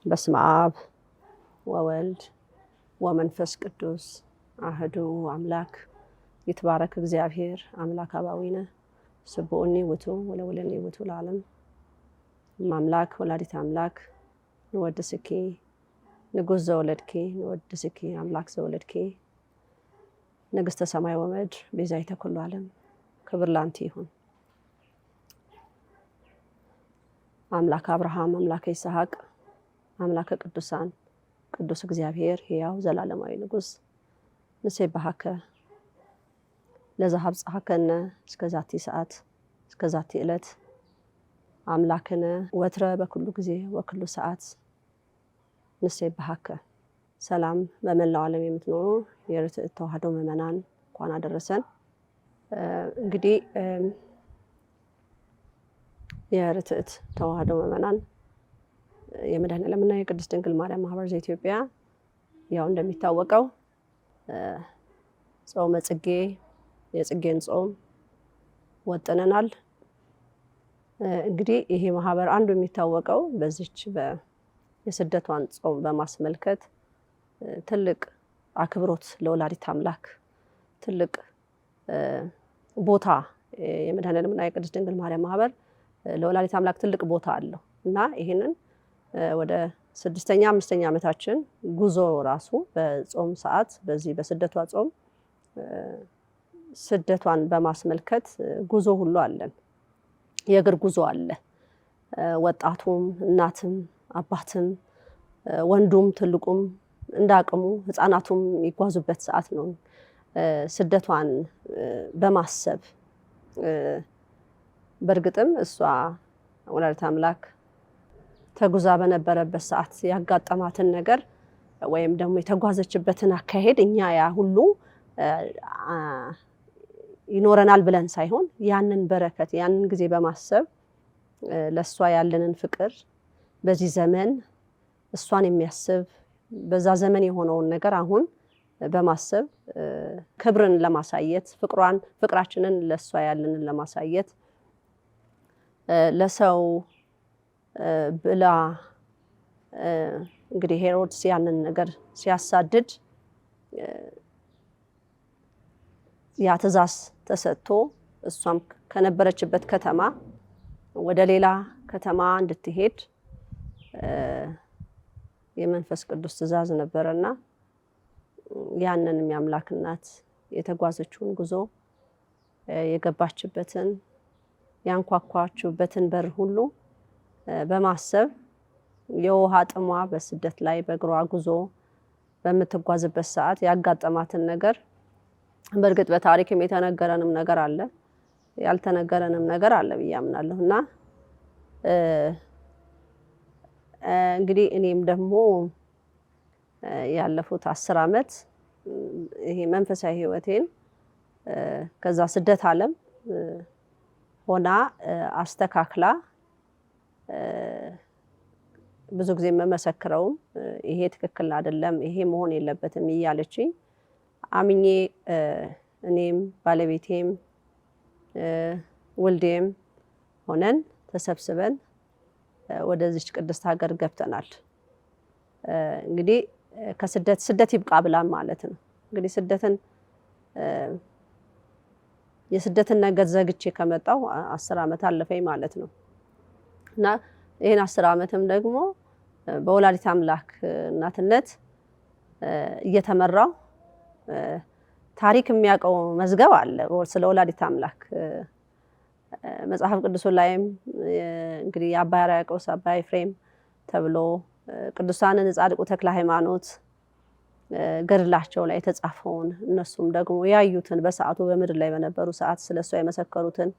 በስመ አብ ወወልድ ወመንፈስ ቅዱስ አሐዱ አምላክ ይትባረክ እግዚአብሔር አምላክ አባዊነ ስብዑኒ ውእቱ ወለወለኒ ውእቱ ለዓለም አምላክ ወላዲተ አምላክ ንወድስኪ ንጉሥ ዘወለድኪ ንወድስኪ አምላክ ዘወለድኪ ንግሥተ ሰማይ ወምድር ቤዛይተ ኩሉ ዓለም ክብር ላንቺ ይሁን። አምላክ አብርሃም አምላክ ይስሐቅ አምላክ ቅዱሳን ቅዱስ እግዚአብሔር ሕያው ዘላለማዊ ንጉሥ ንሴብሐከ ለዘሀብጽሐከነ እስከዛቲ ሰዓት እስከዛቲ ዕለት አምላክነ ወትረ በኩሉ ጊዜ ወኩሉ ሰዓት ንሴብሐከ። ሰላም በመላው ዓለም የምትኖሩ የርትዕት ተዋሕዶ ምዕመናን እንኳን አደረሰን። እንግዲህ የርትዕት ተዋሕዶ ምዕመናን የመድኃኔዓለምና የቅድስት ድንግል ማርያም ማህበር ዘኢትዮጵያ ያው እንደሚታወቀው ጾመ ጽጌ የጽጌን ጾም ወጥነናል። እንግዲህ ይሄ ማህበር አንዱ የሚታወቀው በዚች የስደቷን ጾም በማስመልከት ትልቅ አክብሮት ለወላዲተ አምላክ ትልቅ ቦታ የመድኃኔዓለምና የቅድስት ድንግል ማርያም ማህበር ለወላዲተ አምላክ ትልቅ ቦታ አለው እና ይሄንን ወደ 6ኛ 5ኛ ዓመታችን ጉዞ ራሱ በጾም ሰዓት በዚህ በስደቷ ጾም ስደቷን በማስመልከት ጉዞ ሁሉ አለን። የእግር ጉዞ አለ። ወጣቱም እናትም አባትም ወንዱም ትልቁም እንዳቅሙ ህፃናቱም የሚጓዙበት ሰዓት ነው። ስደቷን በማሰብ በእርግጥም እሷ ወላዲተ አምላክ ተጉዛ በነበረበት ሰዓት ያጋጠማትን ነገር ወይም ደግሞ የተጓዘችበትን አካሄድ እኛ ያ ሁሉ ይኖረናል ብለን ሳይሆን ያንን በረከት ያንን ጊዜ በማሰብ ለሷ ያለንን ፍቅር በዚህ ዘመን እሷን የሚያስብ በዛ ዘመን የሆነውን ነገር አሁን በማሰብ ክብርን ለማሳየት ፍቅራችንን ለሷ ያለንን ለማሳየት ለሰው ብላ እንግዲህ ሄሮድስ ያንን ነገር ሲያሳድድ ያ ትእዛዝ ተሰጥቶ እሷም ከነበረችበት ከተማ ወደ ሌላ ከተማ እንድትሄድ የመንፈስ ቅዱስ ትእዛዝ ነበረና ያንን የአምላክ እናት የተጓዘችውን ጉዞ የገባችበትን ያንኳኳችበትን በር ሁሉ በማሰብ የውሃ ጥሟ በስደት ላይ በእግሯ ጉዞ በምትጓዝበት ሰዓት ያጋጠማትን ነገር በእርግጥ በታሪክም የተነገረንም ነገር አለ ያልተነገረንም ነገር አለ ብዬ አምናለሁ እና እንግዲህ እኔም ደግሞ ያለፉት 10 ዓመት ይሄ መንፈሳዊ ህይወቴን ከዛ ስደት ዓለም ሆና አስተካክላ ብዙ ጊዜ መመሰክረውም ይሄ ትክክል አይደለም ይሄ መሆን የለበትም እያለችኝ አምኜ እኔም ባለቤቴም ወልዴም ሆነን ተሰብስበን ወደዚች ቅድስት ሀገር ገብተናል። እንግዲህ ስደት ይብቃ ብላን ማለት ነው። እንግዲህ የስደትን ነገር ዘግቼ ከመጣው 10 ዓመት አለፈኝ ማለት ነው እና ይሄን 10 ዓመትም ደግሞ በወላዲተ አምላክ እናትነት እየተመራው ታሪክ የሚያውቀው መዝገብ አለ ስለ ወላዲተ አምላክ መጽሐፍ ቅዱስ ላይም እንግዲህ የአባ ሕርያቆስ አባ ኤፍሬም ተብሎ ቅዱሳንን ጻድቁ ተክለ ሃይማኖት ገድላቸው ላይ የተጻፈውን እነሱም ደግሞ ያዩትን በሰዓቱ በምድር ላይ በነበሩ ሰዓት ስለሷ የመሰከሩትን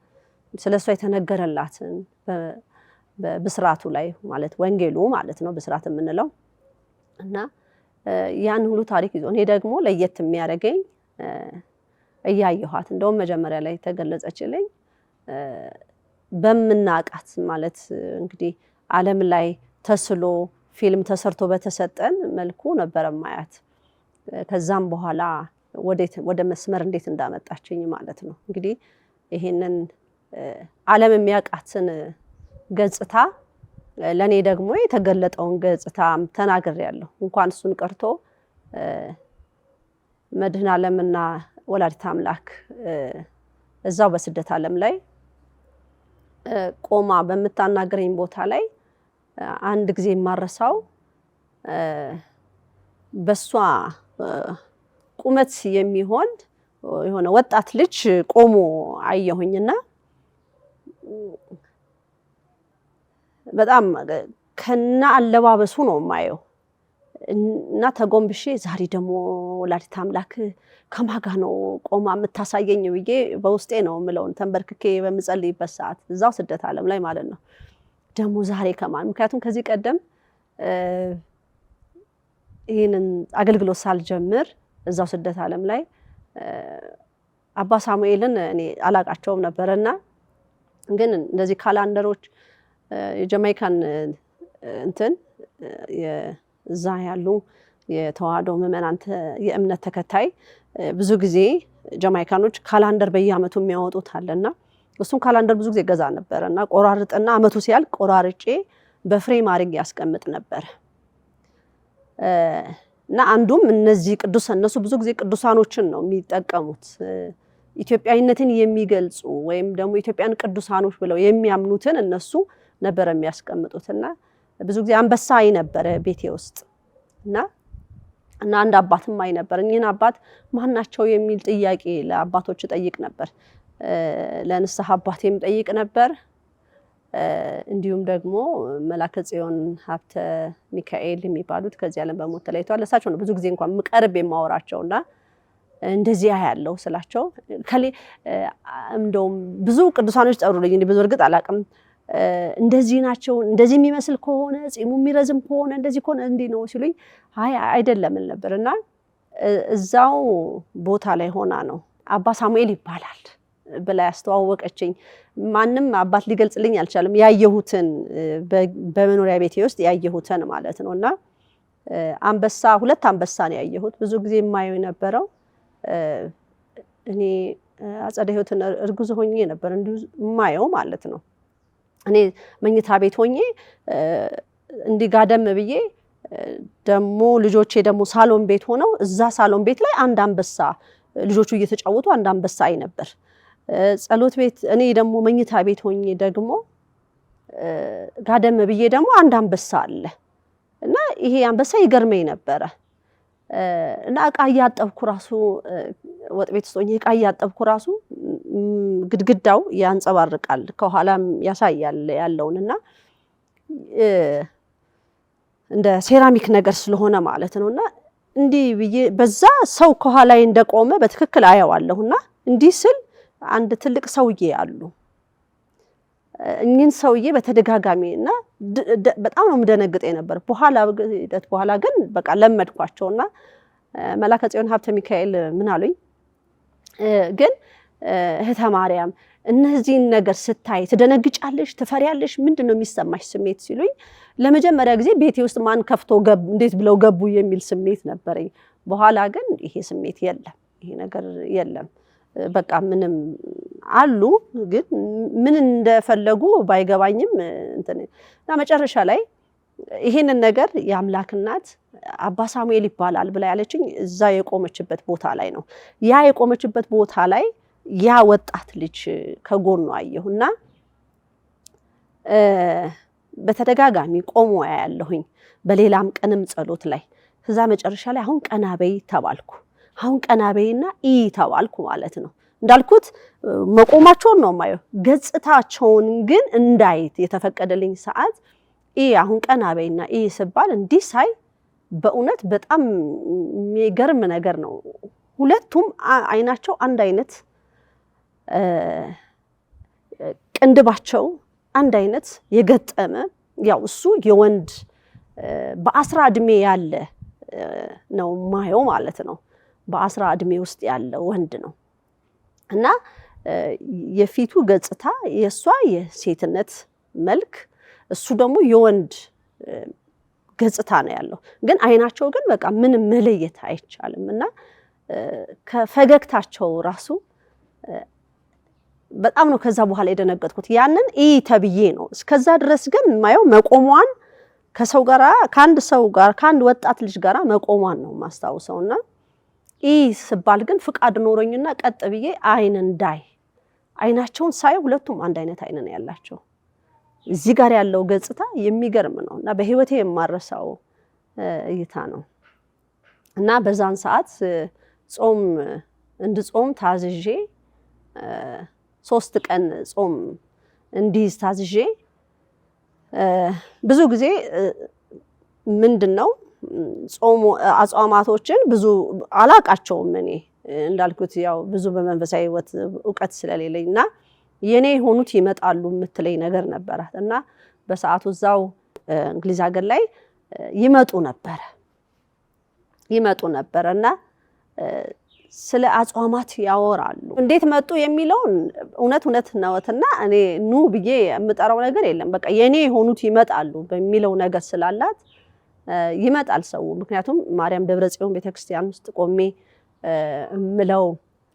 ስለሷ የተነገረላትን በብስራቱ ላይ ማለት ወንጌሉ ማለት ነው ብስራት የምንለው እና ያን ሁሉ ታሪክ ይዞ እኔ ደግሞ ለየት የሚያደርገኝ እያየኋት እንደውም መጀመሪያ ላይ ተገለጸችልኝ በምናቃት ማለት እንግዲህ ዓለም ላይ ተስሎ ፊልም ተሰርቶ በተሰጠን መልኩ ነበር ማያት። ከዛም በኋላ ወደ መስመር እንዴት እንዳመጣችኝ ማለት ነው። እንግዲህ ይሄንን ዓለም የሚያቃትን ገጽታ ለኔ ደግሞ የተገለጠውን ገጽታ ተናግሬያለሁ። እንኳን እሱን ቀርቶ መድኃኔ ዓለምና ወላዲተ አምላክ እዛው በስደት ዓለም ላይ ቆማ በምታናገረኝ ቦታ ላይ አንድ ጊዜ ማረሳው በሷ ቁመት የሚሆን የሆነ ወጣት ልጅ ቆሞ አየሁኝና በጣም ከና አለባበሱ ነው ማየው እና ተጎንብሼ ዛሬ ደግሞ ወላዲተ አምላክ ከማጋ ነው ቆማ የምታሳየኝ ብዬ በውስጤ ነው ምለውን ተንበርክኬ በምጸልይበት ሰዓት እዛው ስደት ዓለም ላይ ማለት ነው። ደግሞ ዛሬ ከማን ምክንያቱም ከዚህ ቀደም ይሄንን አገልግሎት ሳልጀምር እዛው ስደት ዓለም ላይ አባ ሳሙኤልን እኔ አላቃቸውም ነበርና ግን እንደዚህ ካላንደሮች የጃማይካን እንትን የዛ ያሉ የተዋህዶ ምዕመናን የእምነት ተከታይ ብዙ ጊዜ ጃማይካኖች ካላንደር በየአመቱ የሚያወጡት አለና እሱን ካላንደር ብዙ ጊዜ ገዛ ነበርና ቆራርጥና አመቱ ሲያልቅ ቆራርጬ በፍሬም አድርጌ ያስቀምጥ ነበር። እና አንዱም እነዚህ ቅዱሳን እነሱ ብዙ ጊዜ ቅዱሳኖችን ነው የሚጠቀሙት ኢትዮጵያዊነትን የሚገልጹ ወይም ደግሞ ኢትዮጵያን ቅዱሳኖች ብለው የሚያምኑትን እነሱ ነበር የሚያስቀምጡትና ብዙ ጊዜ አንበሳ አይ ነበር ቤቴ ውስጥ እና አንድ አባትም አይ ነበር። እኚህን አባት ማናቸው የሚል ጥያቄ ለአባቶች ጠይቅ ነበር። ለንስሐ አባቴም ጠይቅ ነበር። እንዲሁም ደግሞ መላከ ጽዮን ሀብተ ሚካኤል የሚባሉት ከዚህ ዓለም በሞት ተለይተዋል። እሳቸው ነው ብዙ ጊዜ እንኳን ምቀርብ የማወራቸውና እንደዚህ ያለው ስላቸው ከሌ እንደውም ብዙ ቅዱሳኖች ጠሩልኝ። እንዴ ብዙ እርግጥ አላቅም እንደዚህ ናቸው እንደዚህ የሚመስል ከሆነ ጺሙ የሚረዝም ከሆነ እንደዚህ ከሆነ እንዴ ነው ሲሉኝ አይ አይደለም ነበርና እዛው ቦታ ላይ ሆና ነው አባ ሳሙኤል ይባላል ብላ ያስተዋወቀችኝ። ማንም አባት ሊገልጽልኝ አልቻለም። ያየሁትን በመኖሪያ ቤቴ ውስጥ ያየሁትን ማለት ነውና አንበሳ ሁለት አንበሳ ነው ያየሁት። ብዙ ጊዜ የማየው የነበረው እኔ አጸደ ሕይወትን እርጉዝ ሆኜ ነበር እንዲሁ የማየው ማለት ነው። እኔ መኝታ ቤት ሆኜ እንዲጋደም ብዬ ደሞ ልጆቼ ደሞ ሳሎን ቤት ሆነው እዛ ሳሎን ቤት ላይ አንድ አንበሳ ልጆቹ እየተጫወቱ አንድ አንበሳ አይ ነበር። ጸሎት ቤት እኔ ደሞ መኝታ ቤት ሆኜ ደግሞ ጋደም ብዬ ደግሞ አንድ አንበሳ አለ እና ይሄ አንበሳ ይገርመኝ ነበር። እና ዕቃ እያጠብኩ ራሱ ወጥ ቤት ውስጥ ሆኜ ዕቃ እያጠብኩ ራሱ ግድግዳው ያንጸባርቃል ከኋላም ያሳያል ያለውንና እንደ ሴራሚክ ነገር ስለሆነ ማለት ነውና እንዲህ ብዬ በዛ ሰው ከኋላዬ እንደቆመ በትክክል አየዋለሁና እንዲህ ስል አንድ ትልቅ ሰውዬ አሉ። እኚህን ሰውዬ በተደጋጋሚና በጣም ነው የምደነግጠው ነበር። በኋላ ግን በቃ ለመድኳቸውና መላከ ጽዮን ሀብተ ሚካኤል ምን አሉኝ ግን እህተ ማርያም እነዚህን ነገር ስታይ ትደነግጫለሽ ትፈሪያለሽ ምንድነው የሚሰማሽ ስሜት ሲሉኝ ለመጀመሪያ ጊዜ ቤቴ ውስጥ ማን ከፍቶ እንዴት ብለው ገቡ የሚል ስሜት ነበረኝ። በኋላ ግን ይሄ ስሜት የለም ይሄ ነገር የለም በቃ ምንም አሉ ግን ምን እንደፈለጉ ባይገባኝም እና መጨረሻ ላይ ይሄንን ነገር የአምላክ እናት አባ ሳሙኤል ይባላል ብላ ያለችኝ እዛ የቆመችበት ቦታ ላይ ነው። ያ የቆመችበት ቦታ ላይ ያ ወጣት ልጅ ከጎኑ አየሁና በተደጋጋሚ ቆሞ ያያለሁኝ በሌላም ቀንም ጸሎት ላይ ከዛ መጨረሻ ላይ አሁን ቀናበይ ተባልኩ። አሁን ቀናበይና ተባልኩ ማለት ነው። እንዳልኩት መቆማቸውን ነው ማየው ገጽታቸውን ግን እንዳይት የተፈቀደልኝ ሰዓት አሁን ቀናበይና ስባል እንዲህ ሳይ በእውነት በጣም የሚገርም ነገር ነው። ሁለቱም አይናቸው አንድ አይነት ቅንድባቸው አንድ አይነት የገጠመ ያው እሱ የወንድ በ10 እድሜ ያለ ነው ማየው ማለት ነው። በ10 እድሜ ውስጥ ያለ ወንድ ነው እና የፊቱ ገጽታ የሷ የሴትነት መልክ እሱ ደግሞ የወንድ ገጽታ ነው ያለው። ግን አይናቸው ግን በቃ ምንም መለየት አይቻልም እና ከፈገግታቸው ራሱ በጣም ነው ከዛ በኋላ የደነገጥኩት። ያንን ተብዬ ነው። እስከዛ ድረስ ግን ማየው መቆሟን ከሰው ጋራ ከአንድ ወጣት ልጅ ጋራ መቆሟን ነው ማስታውሰውና ስባል ግን ፍቃድ ኖሮኝና ቀጥ ብዬ አይናቸውን ሳየው ሁለቱም አንድ አይነት አይን ነው ያላቸው። እዚህ ጋር ያለው ገጽታ የሚገርም ነውና በህይወቴ የማረሳው እይታ ነው። እና በዛን ሰዓት ጾም እንድጾም ታዝዤ 3 ቀን ጾም እንዲይዝ ታዝዤ ብዙ ጊዜ ምንድነው ጾም አጽዋማቶችን ብዙ አላቃቸውም እኔ እንዳልኩት ያው ብዙ በመንፈሳዊ ህይወት ዕውቀት ስለሌለኝና የኔ ሆኑት ይመጣሉ የምትለኝ ነገር ነበራት እና በሰዓቱ እዛው እንግሊዝ ሀገር ላይ ይመጡ ነበርና ስለ አጽዋማት ያወራሉ። እንዴት መጡ የሚለውን እውነት ነውና እኔ ኑ ብዬ የምጠራው ነገር የለም። በቃ የኔ ሆኑት ይመጣሉ በሚለው ነገር ስላላት ይመጣል ሰው። ምክንያቱም ማርያም ደብረጽዮን ቤተክርስቲያን ውስጥ ቆሜ ምለው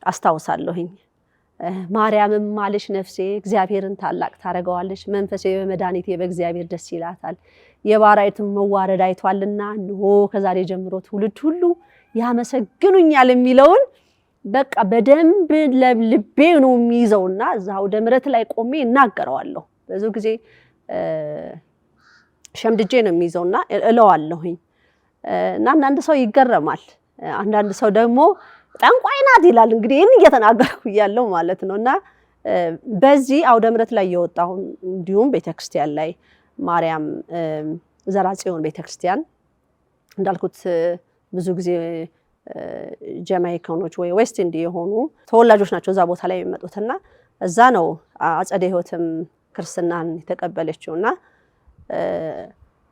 አስታውሳለሁኝ። ማርያምም ማለሽ ነፍሴ እግዚአብሔርን ታላቅ ታረጋዋለሽ፣ መንፈሴ በመድኃኒቴ በእግዚአብሔር ደስ ይላታል፣ የባሪያይቱን መዋረድ አይቷልና እንሆ ከዛሬ ጀምሮ ትውልድ ሁሉ ያመሰግኑኛል የሚለውን በቃ በደንብ ለልቤ ነው የሚይዘውና እዛው ደምረት ላይ ቆሜ እናገረዋለሁ። ብዙ ጊዜ ሸምድጄ ነው የሚይዘውና እለዋለሁኝ። እና አንዳንድ ሰው ይገረማል፣ አንዳንድ ሰው ደግሞ ጠንቋይ ናት ይላል። እንግዲህ ይሄን እየተናገርኩ ያለው ማለት ነውና በዚህ አውደ ምሕረት ላይ የወጣው እንዲሁም ቤተክርስቲያን ላይ ማርያም ዘራጽዮን ቤተክርስቲያን እንዳልኩት ብዙ ጊዜ ጀማይካኖች ወይ ዌስት ኢንዲ የሆኑ ተወላጆች ናቸው እዛ ቦታ ላይ የሚመጡትና እዛ ነው አጸደ ሕይወትም ክርስትናን የተቀበለችውና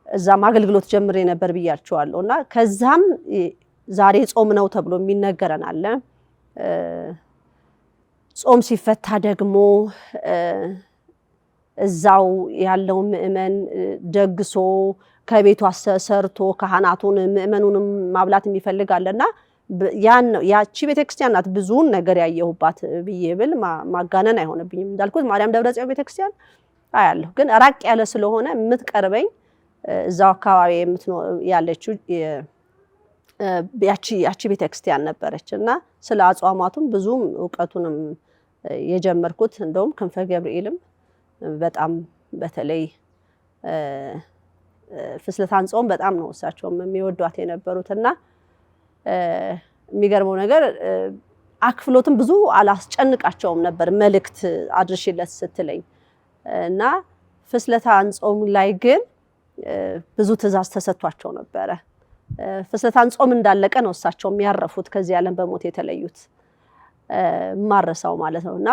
እዛም አገልግሎት ጀምሬ ነበር ብያቸዋለሁና ከዛም ዛሬ ጾም ነው ተብሎ የሚነገረን አለ። ጾም ሲፈታ ደግሞ እዛው ያለው ምእመን ደግሶ ከቤቱ አሰርቶ ካህናቱን ምእመኑንም ማብላት የሚፈልጋልና ያቺ ቤተክርስቲያን ናት ብዙን ነገር ያየሁባት ብዬ ብል ማጋነን አይሆንብኝም። እንዳልኩት ማርያም ደብረጽዮን ቤተክርስቲያን አያለሁ፣ ግን ራቅ ያለ ስለሆነ የምትቀርበኝ እዛው አካባቢ ያለችው ያቺ ቤተክርስቲያን ነበረችና ስለ አጽዋማቱም ብዙም ዕውቀቱንም የጀመርኩት እንደውም ክንፈ ገብርኤልም በጣም በተለይ ፍስለታን ጾም በጣም ነው እሳቸውም የሚወዷት የነበሩትና የሚገርመው ነገር አክፍሎትም ብዙ አላስጨንቃቸውም ነበር መልእክት አድርሽለት ስትለኝ እና ፍስለታን ጾም ላይ ግን ብዙ ትእዛዝ ተሰጥቷቸው ነበረ። ፍስለታን ጾም እንዳለቀ ነው እሳቸው የሚያረፉት ከዚህ ዓለም በሞት የተለዩት ማረሳው ማለት ነውና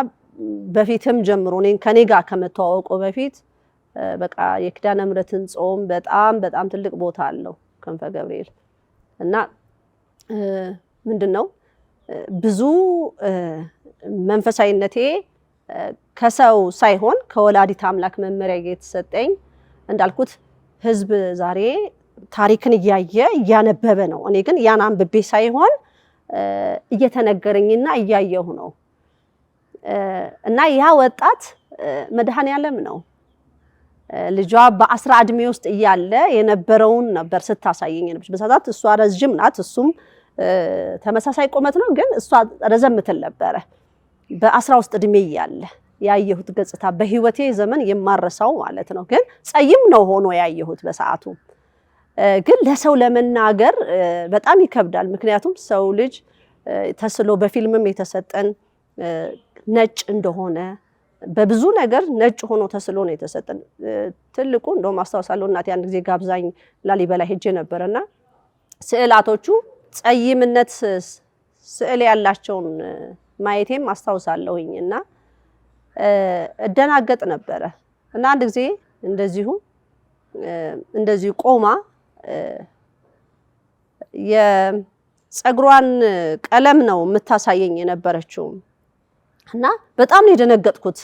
በፊትም ጀምሮ ከኔ ጋር ከመተዋወቁ በፊት በቃ የኪዳነ ምሕረትን ጾም በጣም ትልቅ ቦታ አለው ክንፈ ገብርኤል እና ምንድነው ብዙ መንፈሳዊነቴ ከሰው ሳይሆን ከወላዲት አምላክ መመሪያ የተሰጠኝ እንዳልኩት ህዝብ ዛሬ ታሪክን እያነበበ ነው። እኔ ግን ያን አንብቤ ሳይሆን እየተነገረኝና እያየሁ ነው። እና ያ ወጣት መድኃኔዓለም ነው። ልጇ በ10 ዕድሜ ውስጥ እያለ የነበረውን ነበር ስታሳየኝ ነበር። በሰዓት እሷ ረጅም ናት፣ እሱም ተመሳሳይ ቁመት ነው፣ ግን እሷ ረዘም ትል ነበረ። በ13 ዕድሜ እያለ ያየሁት ገጽታ በህይወቴ ዘመን የማረሳው ማለት ነው። ግን ጸይም ነው ሆኖ ያየሁት በሰዓቱ። ግን ለሰው ለመናገር በጣም ይከብዳል። ምክንያቱም ሰው ልጅ ተስሎ በፊልምም የተሰጠን ነጭ እንደሆነ በብዙ ነገር ነጭ ሆኖ ተስሎ ነው የተሰጠን። ትልቁ እንደውም አስታውሳለሁ እናቴ አንድ ጊዜ ጋብዛኝ ላሊበላ ሄጄ ነበርና ስዕላቶቹ ጸይምነት ስዕል ያላቸውን ማየቴም አስታውሳለሁኝና እደናገጥ ነበረ። እና አንድ ጊዜ እንደዚሁ ቆማ የፀጉሯን ቀለም ነው የምታሳየኝ የነበረችው እና በጣም ነው የደነገጥኩት።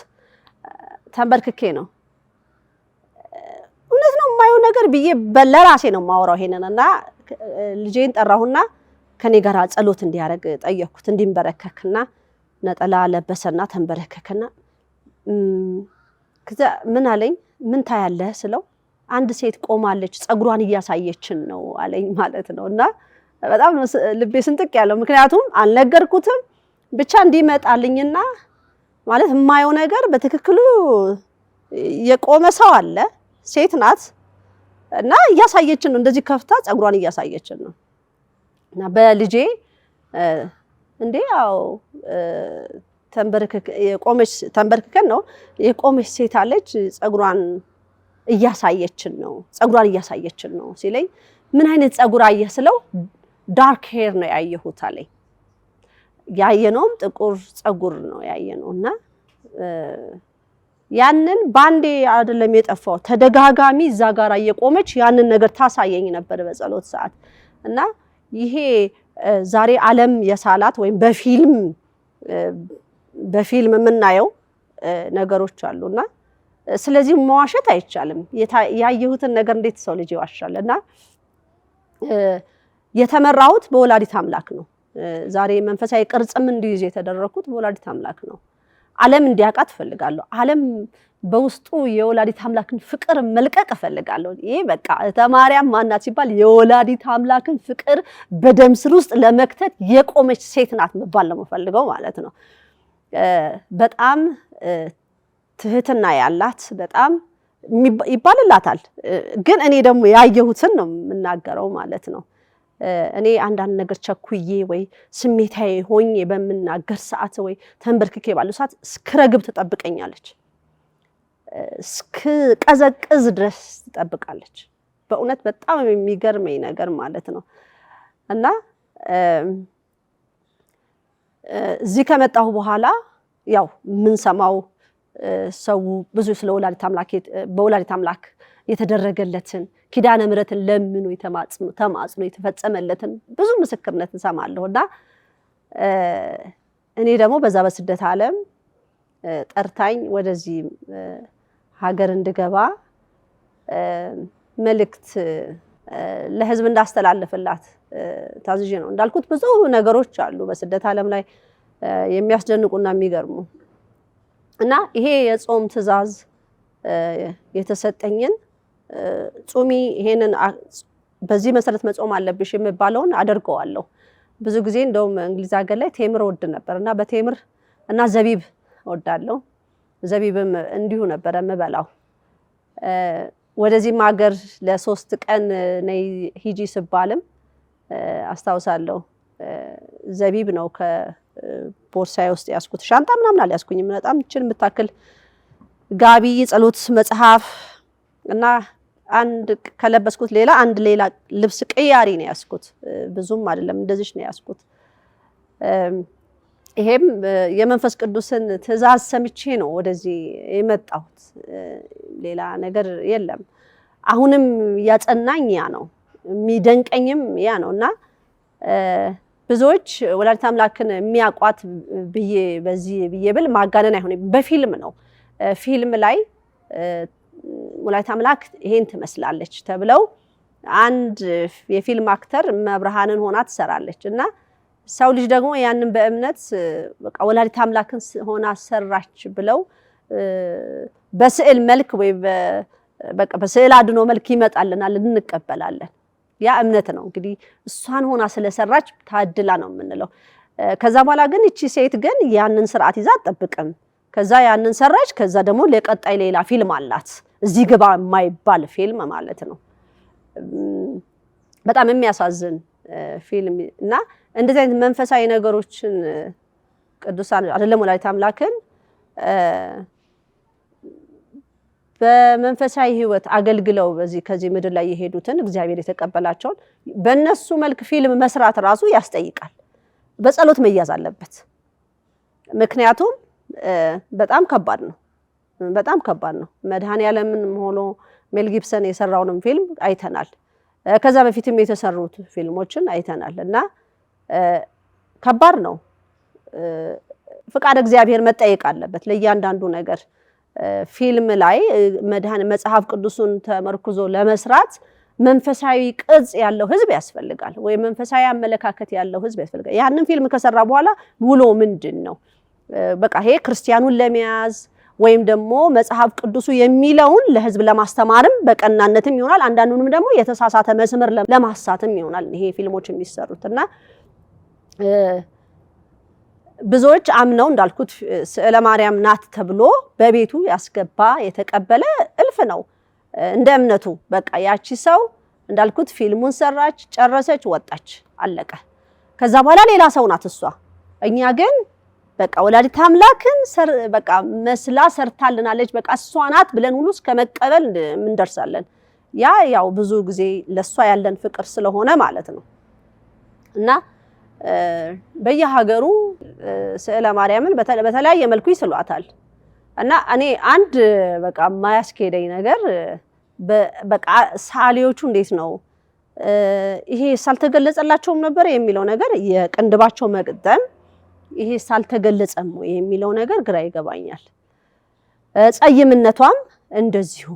ተንበርክኬ ነው እውነት ነው የማየው ነገር ብዬ ለራሴ ነው የማወራው ይሄንና ልጄን ጠራሁና ከኔ ጋር ጸሎት እንዲያደርግ ጠየቅኩት። እንዲንበረከክና ነጠላ ለበሰና ተንበረከከና ከዛ ምን አለኝ ምን ታያለህ ስለው አንድ ሴት ቆማለች ጸጉሯን እያሳየችን ነው አለኝ ማለት ነው። እና በጣም ልቤ ስንጥቅ ያለው ምክንያቱም አልነገርኩትም ብቻ እንዲመጣልኝና ማለት የማየው ነገር በትክክሉ የቆመ ሰው አለ ሴት ናት እና እያሳየችን ነው እንደዚህ ከፍታ ጸጉሯን እያሳየችን ነው። እና በልጄ እንዴ ያው ተንበርክከን ነው የቆመች ሴት አለች ጸጉሯን እያሳየችን ነው ሲለኝ ምን አይነት ጸጉር አየህ ስለው ዳርክ ሄር ነው ያየሁት አለኝ። ያየነውም ጥቁር ጸጉር ነው ያየነው እና ያንን ባንዴ አይደለም የጠፋው ተደጋጋሚ እዛ ጋር እየቆመች ያንን ነገር ታሳየኝ ነበር በጸሎት ሰዓት። እና ይሄ ዛሬ ዓለም የሳላት ወይም በፊልም የምናየው ነገሮች አሉና ስለዚህ መዋሸት አይቻልም። ያየሁትን ነገር እንዴት ሰው ልጅ ይዋሻል? እና የተመራሁት በወላዲት አምላክ ነው። ዛሬ መንፈሳዊ ቅርጽም እንዲይዝ የተደረኩት በወላዲት አምላክ ነው። ዓለም እንዲያውቃት እፈልጋለሁ። ዓለም በውስጡ የወላዲት አምላክን ፍቅር መልቀቅ እፈልጋለሁ። ይሄ በቃ ተማሪያም ማናት ሲባል የወላዲት አምላክን ፍቅር በደም ስር ውስጥ ለመክተት የቆመች ሴት ናት መባል ነው የምፈልገው ማለት ነው። በጣም ትህትና ያላት በጣም ይባልላታል። ግን እኔ ደግሞ ያየሁትን ነው የምናገረው ማለት ነው። እኔ አንዳንድ ነገር ቸኩዬ ወይ ስሜታዊ ሆኜ በምናገር ሰዓት ወይ ተንበርክኬ ባለው ሰዓት እስክረግብ ትጠብቀኛለች፣ እስክቀዘቅዝ ድረስ ትጠብቃለች። በእውነት በጣም የሚገርመኝ ነገር ማለት ነው። እና እዚህ ከመጣሁ በኋላ ያው የምንሰማው ሰው ብዙ ስለ በወላዲት አምላክ የተደረገለትን ኪዳነ ምሕረትን ለምኑ ተማጽኖ የተፈጸመለትን ብዙ ምስክርነት እንሰማለሁና እኔ ደግሞ በዛ በስደት ዓለም ጠርታኝ ወደዚህ ሀገር እንድገባ መልእክት ለሕዝብ እንዳስተላልፍላት ታዝዤ ነው። እንዳልኩት ብዙ ነገሮች አሉ በስደት ዓለም ላይ የሚያስደንቁና የሚገርሙ እና ይሄ የጾም ትእዛዝ የተሰጠኝን ጾሚ ይሄንን በዚህ መሰረት መጾም አለብሽ የምባለውን አደርገዋለሁ። ብዙ ጊዜ እንደውም እንግሊዝ ሀገር ላይ ቴምር ወድ ነበርና በቴምር እና ዘቢብ ወዳለሁ። ዘቢብም እንዲሁ ነበር የምበላው። ወደዚህም ሀገር ለ3 ቀን ነይ ሂጂ ስባልም አስታውሳለሁ ዘቢብ ነው ከቦርሳዬ ውስጥ ያስኩት። ሻንጣ ምናምን አልያዝኩኝም። በጣም እችን የምታክል ጋቢ፣ ጸሎት መጽሐፍ እና አንድ ከለበስኩት ሌላ ልብስ ቅያሪ ነው ያስኩት። ብዙም አይደለም እንደዚህ ነው ያስኩት። ይሄም የመንፈስ ቅዱስን ትእዛዝ ሰምቼ ነው ወደዚህ የመጣሁት። ሌላ ነገር የለም። አሁንም ያጸናኝ ያ ነው፣ የሚደንቀኝም ያ ነው። እና ብዙዎች ወላዲተ አምላክን የሚያውቋት ብዬ ብል ማጋነን አይሆንም። በፊልም ነው ፊልም ላይ ወላዲተ አምላክ ይሄን ትመስላለች ተብለው አንድ የፊልም አክተር መብርሃንን ሆና ትሰራለች እና ሰው ልጅ ደግሞ ያንን በእምነት በቃ ወላዲተ አምላክን ሆና ሰራች ብለው በስዕል መልክ ወይ በቃ በስዕል አድኖ መልክ ይመጣልናል፣ እንቀበላለን። ያ እምነት ነው እንግዲህ። እሷን ሆና ስለሰራች ታድላ ነው የምንለው። ከዛ በኋላ ግን እቺ ሴት ግን ያንን ስርዓት ይዛ አትጠብቅም። ከዛ ያንን ሰራች። ከዛ ደግሞ ለቀጣይ ሌላ ፊልም አላት፣ እዚህ ግባ የማይባል ፊልም ማለት ነው። በጣም የሚያሳዝን ፊልም እና እንደዚህ አይነት መንፈሳዊ ነገሮችን ቅዱሳን አይደለም ወላዲተ አምላክን በመንፈሳዊ ሕይወት አገልግለው ከዚህ ምድር ላይ የሄዱትን እግዚአብሔር የተቀበላቸውን በእነሱ መልክ ፊልም መስራት ራሱ ያስጠይቃል። በጸሎት መያዝ አለበት። ምክንያቱም በጣም ከባድ ነው። በጣም ከባድ ነው። መድኃኔዓለምንም ሆኖ ሜል ጊብሰን የሰራውንም ፊልም አይተናል። ከዛ በፊትም የተሰሩት ፊልሞችን አይተናል እና ከባድ ነው። ፍቃድ እግዚአብሔር መጠየቅ አለበት ለእያንዳንዱ ነገር። ፊልም ላይ መጽሐፍ ቅዱስን ተመርኩዞ ለመስራት መንፈሳዊ ቅጽ ያለው ህዝብ ያስፈልጋል፣ ወይ መንፈሳዊ አመለካከት ያለው ህዝብ ያስፈልጋል። ያንን ፊልም ከሰራ በኋላ ውሎ ምንድን ነው? በቃ ይሄ ክርስቲያኑን ለመያዝ ወይም ደግሞ መጽሐፍ ቅዱሱ የሚለውን ለህዝብ ለማስተማርም በቀናነትም ይሆናል አንዳንዱንም ደግሞ የተሳሳተ መስመር ለማሳተም ይሆናል ይሄ ፊልሞች የሚሰሩትና ብዙዎች አምነው እንዳልኩት ስዕለ ማርያም ናት ተብሎ በቤቱ ያስገባ የተቀበለ እልፍ ነው እንደ እምነቱ በቃ ያቺ ሰው እንዳልኩት ፊልሙን ሰራች ጨረሰች ወጣች አለቀ ከዛ በኋላ ሌላ ሰው ናት እሷ እኛ ግን በቃ ወላዲተ አምላክን በቃ መስላ ሰርታልናለች በቃ እሷ ናት ብለን ሁሉ እስከመቀበል እንደርሳለን ያ ያው ብዙ ጊዜ ለሷ ያለን ፍቅር ስለሆነ ማለት ነው እና በየሀገሩ ስዕለ ማርያምን በተለያየ መልኩ ይስሏታል እና እኔ አንድ በቃ ማያስኬደኝ ነገር በቃ ሳሊዎቹ እንዴት ነው ይሄ ሳልተገለጸላቸውም ነበር የሚለው ነገር የቅንድባቸው መቅጠም ይሄ ሳልተገለጸም የሚለው ነገር ግራ ይገባኛል ጸይምነቷም እንደዚሁ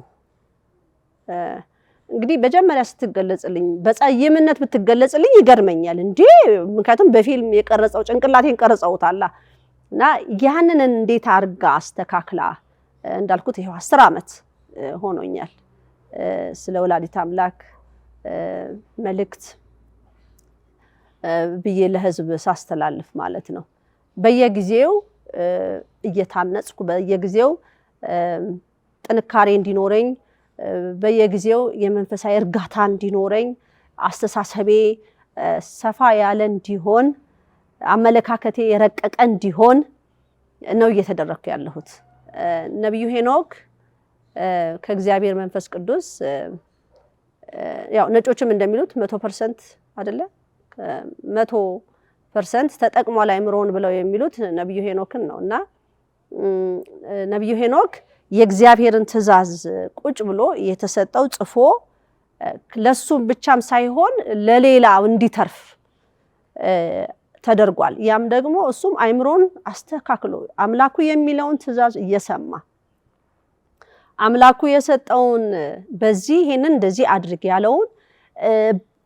እንግዲህ በመጀመሪያ ስትገለጽልኝ በጸይምነት ብትገለጽልኝ ይገርመኛል እንዴ ምክንያቱም በፊልም የቀረጸው ጭንቅላቴን ቀርጸውታል እና ያንን እንዴት አርጋ አስተካክላ እንዳልኩት ይሄው 10 አመት ሆኖኛል ስለ ወላዲተ አምላክ መልእክት ብዬ ለህዝብ ሳስተላልፍ ማለት ነው በየጊዜው እየታነጽኩ በየጊዜው ጥንካሬ እንዲኖረኝ በየጊዜው የመንፈሳዊ እርጋታ እንዲኖረኝ አስተሳሰቤ ሰፋ ያለ እንዲሆን አመለካከቴ የረቀቀ እንዲሆን ነው እየተደረኩ ያለሁት ነብዩ ሄኖክ ከእግዚአብሔር መንፈስ ቅዱስ ያው ነጮችም እንደሚሉት 100% አይደለ 100% ተጠቅሟል አይምሮን ብለው የሚሉት ነብዩ ሄኖክን ነውና ነብዩ ሄኖክ የእግዚአብሔርን ትእዛዝ ቁጭ ብሎ የተሰጠው ጽፎ ለሱ ብቻም ሳይሆን ለሌላው እንዲተርፍ ተደርጓል ያም ደግሞ እሱም አይምሮን አስተካክሎ አምላኩ የሚለውን ትእዛዝ እየሰማ አምላኩ የሰጠውን በዚህ ይሄንን እንደዚህ አድርግ ያለውን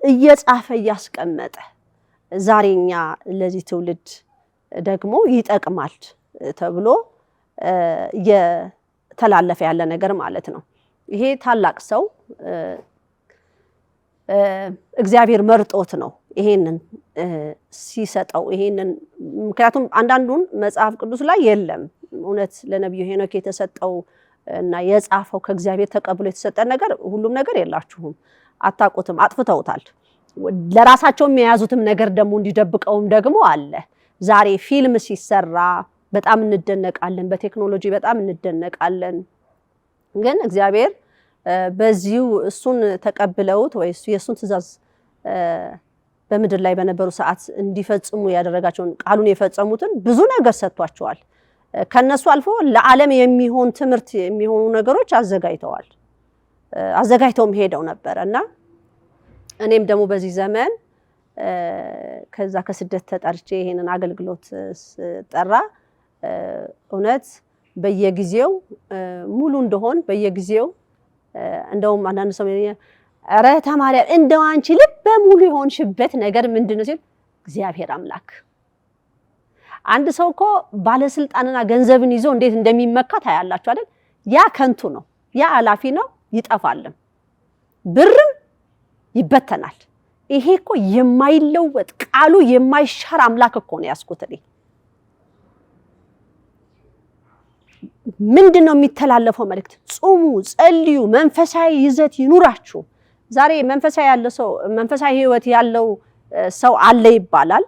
እየጻፈ ያስቀመጠ ዛሬኛ ለዚህ ትውልድ ደግሞ ይጠቅማል ተብሎ የተላለፈ ያለ ነገር ማለት ነው ይሄ ታላቅ ሰው እግዚአብሔር መርጦት ነው ይሄንን ሲሰጠው ይሄንን ምክንያቱም አንዳንዱን መጽሐፍ ቅዱስ ላይ የለም እውነት ለነብዩ ሄኖክ የተሰጠው እና የጻፈው ከእግዚአብሔር ተቀብሎ የተሰጠ ነገር ሁሉም ነገር የላችሁም አጣቁትም አጥፍተውታል ለራሳቸው የሚያዙትም ነገር ደግሞ እንዲደብቀውም ደግሞ አለ ዛሬ ፊልም ሲሰራ በጣም እንደነቃለን በቴክኖሎጂ በጣም እንደነቃለን ግን እግዚአብሔር በዚሁ እሱን ተቀብለውት ወይስ የሱን ትእዛዝ በመድር ላይ በነበሩ ሰዓት እንዲፈጽሙ ያደረጋቸውን ቃሉን የፈጸሙትን ብዙ ነገር ሰጥቷቸዋል ከነሱ አልፎ ለዓለም የሚሆን ትምርት የሚሆኑ ነገሮች አዘጋጅተውም ሄደው ነበርና እኔም ደግሞ በዚህ ዘመን ከዛ ከስደት ተጠርቼ ይሄንን አገልግሎት ጠራ እውነት በየጊዜው ሙሉ እንደሆን በየጊዜው እንደውም አንዳንድ ሰው አረ ተማሪያ እንደው አንቺ ልበ ሙሉ የሆንሽበት ነገር ምንድነው ሲል እግዚአብሔር አምላክ አንድ ሰው እኮ ባለስልጣንና ገንዘብን ይዞ እንዴት እንደሚመካ ታያላችሁ አይደል ያ ከንቱ ነው ያ አላፊ ነው ይጠፋልም ብርም ይበተናል ይሄ እኮ የማይለወጥ ቃሉ የማይሻር አምላክ እኮ ነው ያስኩት ምንድነው የሚተላለፈው መልእክት ጾሙ ጸልዩ መንፈሳዊ ይዘት ይኑራችሁ ዛሬ መንፈሳዊ ያለ ሰው መንፈሳዊ ህይወት ያለው ሰው አለ ይባላል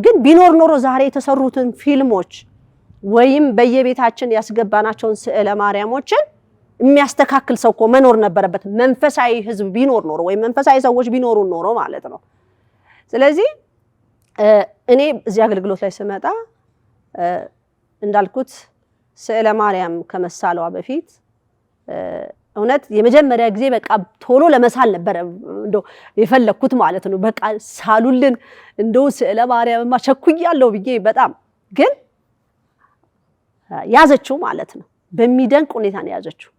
ግን ቢኖር ኖሮ ዛሬ የተሰሩትን ፊልሞች ወይም በየቤታችን ያስገባናቸውን ስዕለ ማርያሞችን የሚያስተካክል ሰው እኮ መኖር ነበረበት መንፈሳዊ ህዝብ ቢኖር ኖሮ ወይ መንፈሳዊ ሰዎች ቢኖሩ ኖሮ ማለት ነው ስለዚህ እኔ እዚህ አገልግሎት ላይ ስመጣ እንዳልኩት ስዕለ ማርያም ከመሳለዋ በፊት እውነት የመጀመሪያ ጊዜ በቃ ቶሎ ለመሳል ነበር እንደው የፈለኩት ማለት ነው በቃ ሳሉልን እንደው ስዕለ ማርያምማ ቸኩያለሁ ብዬ በጣም ግን ያዘችው ማለት ነው በሚደንቅ ሁኔታ ነው ያዘችው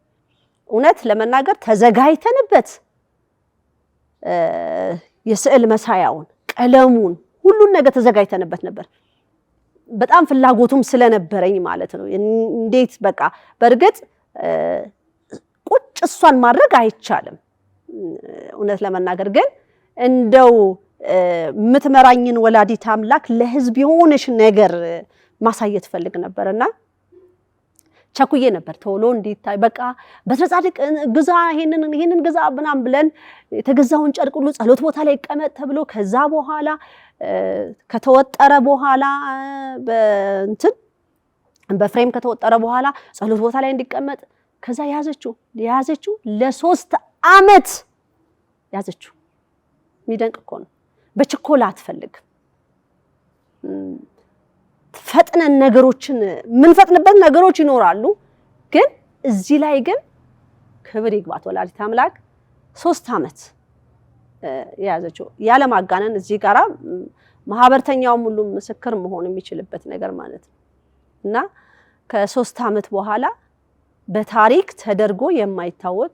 እውነት ለመናገር ተዘጋጅተንበት የስዕል መሳያውን ቀለሙን ሁሉን ነገር ተዘጋጅተንበት ነበር በጣም ፍላጎቱም ስለነበረኝ ማለት ነው። እንዴት በቃ በእርግጥ ቁጭ እሷን ማድረግ አይቻልም እውነት ለመናገር ግን እንደው ምትመራኝን ወላዲት አምላክ ለህዝብ የሆነሽ ነገር ማሳየት ፈልግ ነበርና ቸኩዬ ነበር ቶሎ እንዲታይ በቃ በተጻድቅ ግዛ ይሄንን ግዛ ብናም ብለን የተገዛውን ጨርቅ ሁሉ ጸሎት ቦታ ላይ ይቀመጥ ተብሎ ከዛ በኋላ ከተወጠረ በኋላ በፍሬም ከተወጠረ በኋላ ጸሎት ቦታ ላይ እንዲቀመጥ ከዛ ያዘችው ለ3 አመት ያዘችው ሚደንቅ እኮ ነው በችኮላ አትፈልግም ፈጥነን ነገሮችን ምን ፈጥነበት ነገሮች ይኖራሉ ግን እዚህ ላይ ግን ክብር ይግባት ወላዲት አምላክ 3 አመት ያዘችው ያለ ማጋነን እዚህ ጋራ ማህበርተኛውም ሁሉ ምስክር መሆን የሚችልበት ነገር ማለት ነው እና ከ3 አመት በኋላ በታሪክ ተደርጎ የማይታወቅ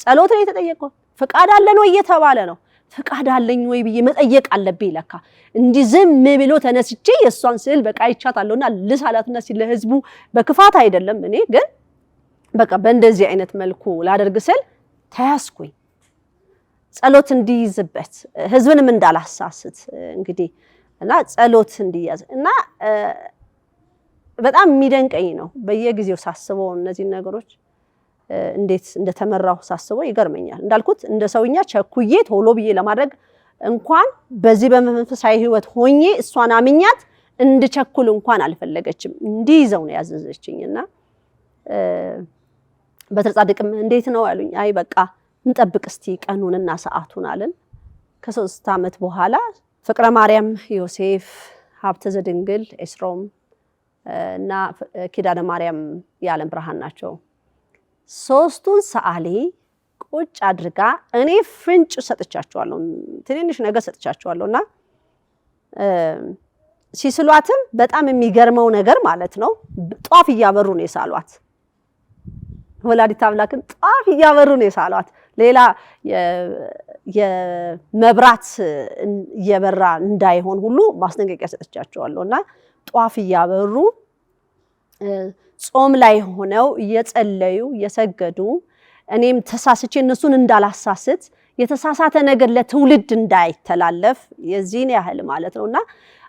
ጸሎት ላይ የተጠየቀው ፍቃድ አለን ወይ እየተባለ ነው ፍቃድ አለኝ ወይ ብዬ መጠየቅ አለብኝ ለካ እንዲ ዝም ብሎ ተነስቼ የሷን ስዕል በቃ ይቻታለውና ልሳላትና ለህዝቡ በክፋት አይደለም እኔ ግን በቃ በእንደዚህ አይነት መልኩ ላደርግ ስል ተያስኩኝ ጸሎት እንዲይዝበት ህዝብንም እንዳላሳስት እንግዲህ እና ጸሎት እንዲያዝ እና በጣም የሚደንቀኝ ነው በየጊዜው ሳስበው እነዚህ ነገሮች እንዴት እንደተመራው ሳስበው ይገርመኛል እንዳልኩት እንደ ሰውኛ ቸኩዬ ቶሎ ብዬ ለማድረግ እንኳን በዚህ በመንፈሳዊ ህይወት ሆኜ እሷን አምኛት እንድቸኩል እንኳን አልፈለገችም እንዲይዘው ነው ያዘዘችኝና በተጻድቅም እንዴት ነው አሉኝ አይ በቃ እንጠብቅ እስቲ ቀኑንና ሰዓቱን አለን ከ3 አመት በኋላ ፍቅረ ማርያም ዮሴፍ ሀብተ ዘድንግል ኤስሮም እና ኪዳነ ማርያም የዓለም ብርሃን ናቸው 3ቱን ሰዓሊ ቁጭ አድርጋ እኔ ፍንጭ ሰጥቻቸዋለሁ ትንንሽ ነገር ሰጥቻቸዋለሁና ሲስሏትም በጣም የሚገርመው ነገር ማለት ነው ጧፍ እያበሩ ነው የሳሏት ወላዲት አምላክን ጧፍ እያበሩ ነው የሳሏት ሌላ የመብራት እየበራ እንዳይሆን ሁሉ ማስጠንቀቂያ ሰጥቻቸዋለሁና ጧፍ እያበሩ ጾም ላይ ሆነው እየጸለዩ እየሰገዱ እኔም ተሳስቼ እነሱን እንዳላሳስት የተሳሳተ ነገር ለትውልድ እንዳይተላለፍ የዚህን ያህል ማለት ነውና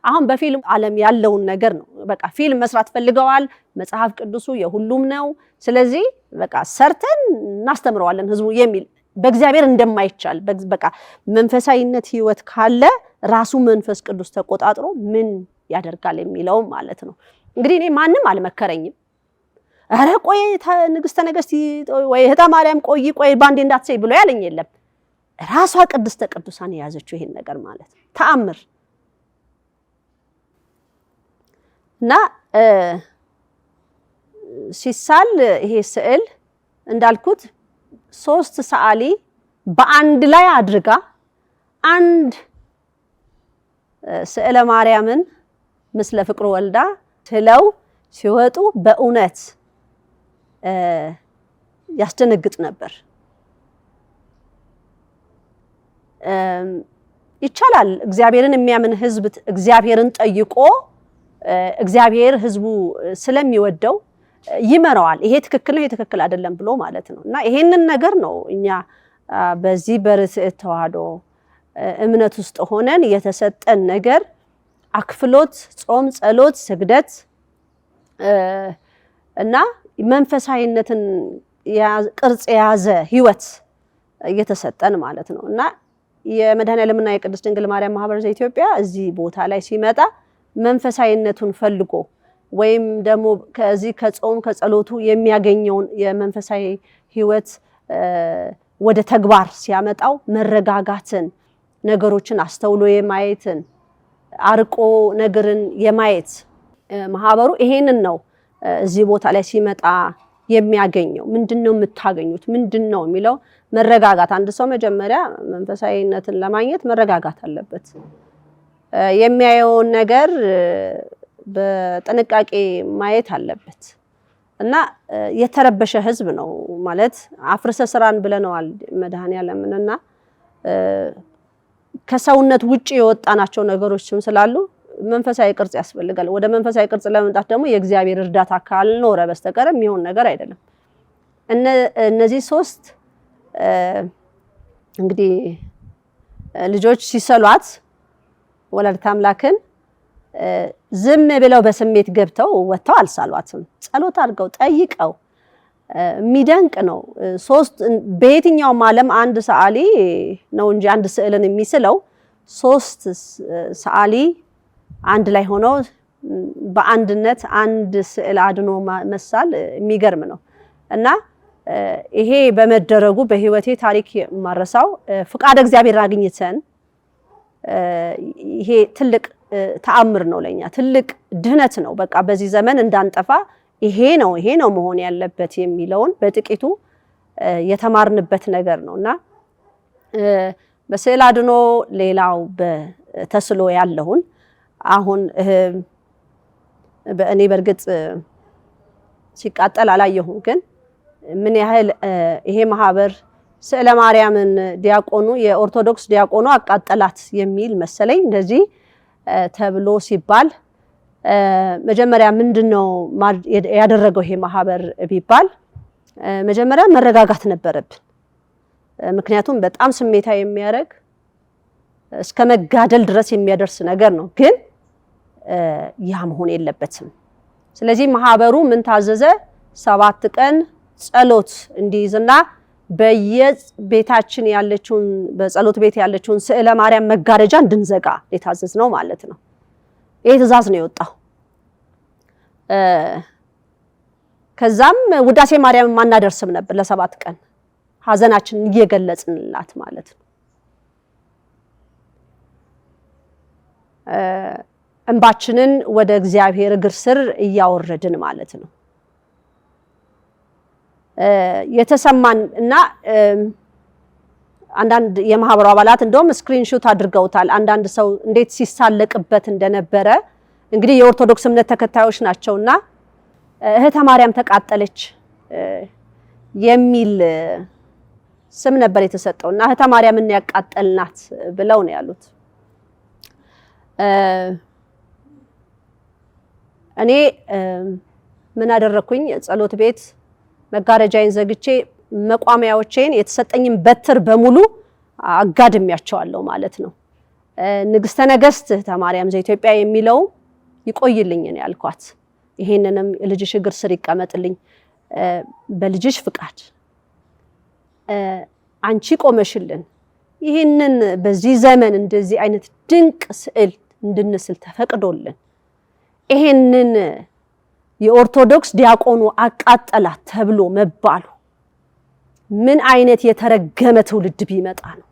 አሁን በፊልም ዓለም ያለውን ነገር ነው በቃ ፊልም መስራት ፈልገዋል መጽሐፍ ቅዱሱ የሁሉም ነው ስለዚህ በቃ ሰርተን እናስተምረዋለን ህዝቡ የሚል በእግዚአብሔር እንደማይቻል በቃ መንፈሳዊነት ህይወት ካለ ራሱ መንፈስ ቅዱስ ተቆጣጥሮ ምን ያደርጋል የሚለው ማለት ነው እንግዲህ እኔ ማንንም አልመከረኝም አረ ቆይ ንግስተ ነገስት ወይ እህተ ማርያም ቆይ ባንዴ እንዳትሰይ ብሎ ያለኝ የለም ራሷ ቅድስተ ቅዱሳን ያዘችው ይሄን ነገር ማለት ተአምር እና ሲሳል ይሄ ስዕል እንዳልኩት 3 ሰዓሊ በአንድ ላይ አድርጋ አንድ ስዕለ ማርያምን ምስለ ፍቅሩ ወልዳ ስለው ሲወጡ በእውነት ያስደነግጥ ነበር ይቻላል እግዚአብሔርን የሚያምን ህዝብ እግዚአብሔርን ጠይቆ እግዚአብሔር ህዝቡ ስለሚወደው ይመራዋል ይሄ ትክክል ነው ይሄ ትክክል አይደለም ብሎ ማለት ነው እና ይሄንን ነገር ነው እኛ በዚህ በርትዕት ተዋህዶ እምነት ውስጥ ሆነን የተሰጠን ነገር አክፍሎት ጾም ጸሎት ስግደት እና መንፈሳዊነትን ቅርጽ የያዘ ህይወት እየተሰጠን ማለት ነው እና የመድኃኔዓለምና የቅድስት ድንግል ማርያም ማህበር ዘኢትዮጵያ እዚህ ቦታ ላይ ሲመጣ መንፈሳዊነቱን ፈልጎ ወይም ደግሞ ከዚህ ከጾም ከጸሎቱ የሚያገኘውን የመንፈሳዊ ህይወት ወደ ተግባር ሲያመጣው መረጋጋትን ነገሮችን አስተውሎ የማየትን አርቆ ነገርን የማየት ማህበሩ ይሄንን ነው እዚህ ቦታ ላይ ሲመጣ የሚያገኘው ምንድነው የምታገኙት ምንድነው የሚለው መረጋጋት አንድ ሰው መጀመሪያ መንፈሳዊነትን ለማግኘት መረጋጋት አለበት የሚያየውን ነገር በጥንቃቄ ማየት አለበት እና የተረበሸ ህዝብ ነው ማለት አፍርሰ ስራን ብለናል መድኃኔዓለምንና ከሰውነት ውጪ የወጣናቸው ነገሮችም ስላሉ መንፈሳዊ ቅርጽ ያስፈልጋል። ወደ መንፈሳዊ ቅርጽ ለመምጣት ደግሞ የእግዚአብሔር እርዳታ ካልኖረ በስተቀር የሚሆን ነገር አይደለም። እነዚህ 3 እንግዲህ ልጆች ሲሰሏት ወላዲተ አምላክን ዝም ብለው በስሜት ገብተው ወጥተው አልሳሏትም። ጸሎት አድርገው ጠይቀው የሚደንቅ ነው። 3 በየትኛውም ዓለም አንድ ሰዓሊ ነው እንጂ አንድ ስዕልን የሚስለው 3 ሰዓሊ አንድ ላይ ሆነው በአንድነት አንድ ስዕል አድኖ መሳል የሚገርም ነው እና ይሄ በመደረጉ በህይወቴ ታሪክ ማረሳው ፍቃድ እግዚአብሔር አግኝተን ይሄ ትልቅ ተአምር ነው ለኛ፣ ትልቅ ድህነት ነው። በቃ በዚህ ዘመን እንዳንጠፋ ይሄ ነው መሆን ያለበት የሚለውን በጥቂቱ የተማርንበት ነገር ነውና በስዕል አድኖ ሌላው በተስሎ ያለውን አሁን በእኔ በርግጥ ሲቃጠል አላየሁም፣ ግን ምን ያህል ይሄ ማህበር ስዕለ ማርያምን ዲያቆኑ የኦርቶዶክስ ዲያቆኑ አቃጠላት የሚል መሰለኝ እንደዚህ ተብሎ ሲባል መጀመሪያ ምንድነው ያደረገው ይሄ ማህበር ቢባል መጀመሪያ መረጋጋት ነበረብን። ምክንያቱም በጣም ስሜታዊ የሚያደርግ እስከ መጋደል ድረስ የሚያደርስ ነገር ነው፣ ግን ያ መሆን የለበትም። ስለዚህ ማህበሩ ምን ታዘዘ? 7 ቀን ጸሎት እንዲይዝና በየቤታችን ያለችውን በጸሎት ቤት ያለችውን ስዕለ ማርያም መጋረጃ እንድንዘጋ የታዘዝ ነው ማለት ነው። ይሄ ትእዛዝ ነው የወጣው። ከዛም ውዳሴ ማርያም ማናደርስም ነበር ለ7 ቀን ሀዘናችንን እየገለጽንላት ማለት ነው። እንባችንን ወደ እግዚአብሔር እግር ስር እያወረድን ማለት ነው። የተሰማን እና አንዳንድ የማህበሩ አባላት እንደውም ስክሪንሾት አድርገውታል። አንዳንድ ሰው እንዴት ሲሳለቅበት እንደነበረ እንግዲህ የኦርቶዶክስ እምነት ተከታዮች ናቸውና እህተ ማርያም ተቃጠለች የሚል ስም ነበር የተሰጠውና እህተ ማርያምን ያቃጠልናት ብለው ነው ያሉት። እኔ ምን አደረኩኝ? ጸሎት ቤት መጋረጃዬን ዘግቼ መቋሚያዎቼን የተሰጠኝን በትር በሙሉ አጋድሚያቸዋለሁ ማለት ነው። ንግስተ ነገስት እህተ ማርያም ዘኢትዮጵያ የሚለው ይቆይልኝ ነው ያልኳት። ይሄንንም ልጅሽ እግር ስር ይቀመጥልኝ በልጅሽ ፍቃድ አንቺ ቆመሽልን ይሄንን በዚህ ዘመን እንደዚህ አይነት ድንቅ ስዕል እንድንስል ተፈቅዶልን ይሄንን የኦርቶዶክስ ዲያቆኑ አቃጠላት ተብሎ መባሉ ምን አይነት የተረገመ ትውልድ ቢመጣ ነው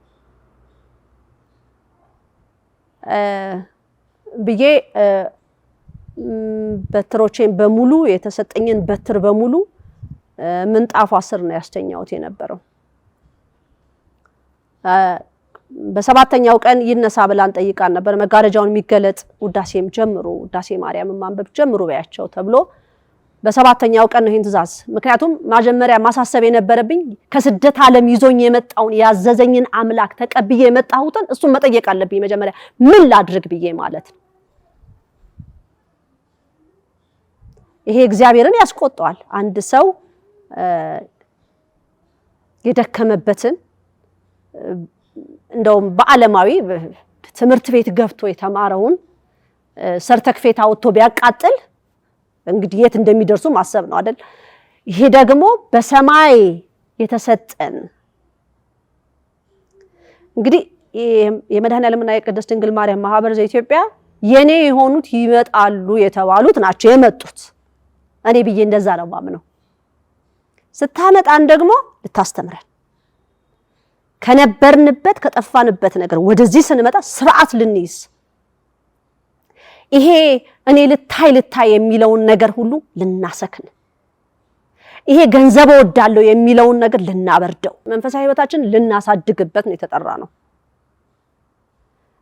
ብዬ በትሮቼን በሙሉ የተሰጠኝን በትር በሙሉ ምንጣፏ ስር ነው ያስተኛውት የነበረው። በሰባተኛው ቀን ይነሳ ብላን ጠይቃን ነበር። መጋረጃውን የሚገለጥ ውዳሴም ጀምሩ ውዳሴ ማርያም ማንበብ ጀምሩ በያቸው ተብሎ በሰባተኛው ቀን ነው ይሄን ትእዛዝ። ምክንያቱም ማጀመሪያ ማሳሰብ የነበረብኝ ከስደት ዓለም ይዞኝ የመጣውን ያዘዘኝን አምላክ ተቀብዬ የመጣሁትን እሱን መጠየቅ አለብኝ መጀመሪያ ምን ላድርግ ብዬ ማለት ነው። ይሄ እግዚአብሔርን ያስቆጣዋል። አንድ ሰው የደከመበትን እንደውም በዓለማዊ ትምህርት ቤት ገብቶ የተማረውን ሰርተክፌት አውጥቶ ቢያቃጥል እንግዲህ የት እንደሚደርሱ ማሰብ ነው አይደል? ይሄ ደግሞ በሰማይ የተሰጠን እንግዲህ የመድኃኔዓለምና የቅድስት ድንግል ማርያም ማህበር ዘኢትዮጵያ የኔ የሆኑት ይመጣሉ የተባሉት ናቸው የመጡት። እኔ ብዬ እንደዛ ነው ማምነው። ስታመጣን ደግሞ ልታስተምረን ከነበርንበት ከጠፋንበት ነገር ወደዚህ ስንመጣ ስርዓት ልንይዝ ይሄ እኔ ልታይ የሚለውን ነገር ሁሉ ልናሰክን ይሄ ገንዘብ ወዳለው የሚለውን ነገር ልናበርደው መንፈሳዊ ህይወታችን ልናሳድግበት ነው የተጠራ ነው።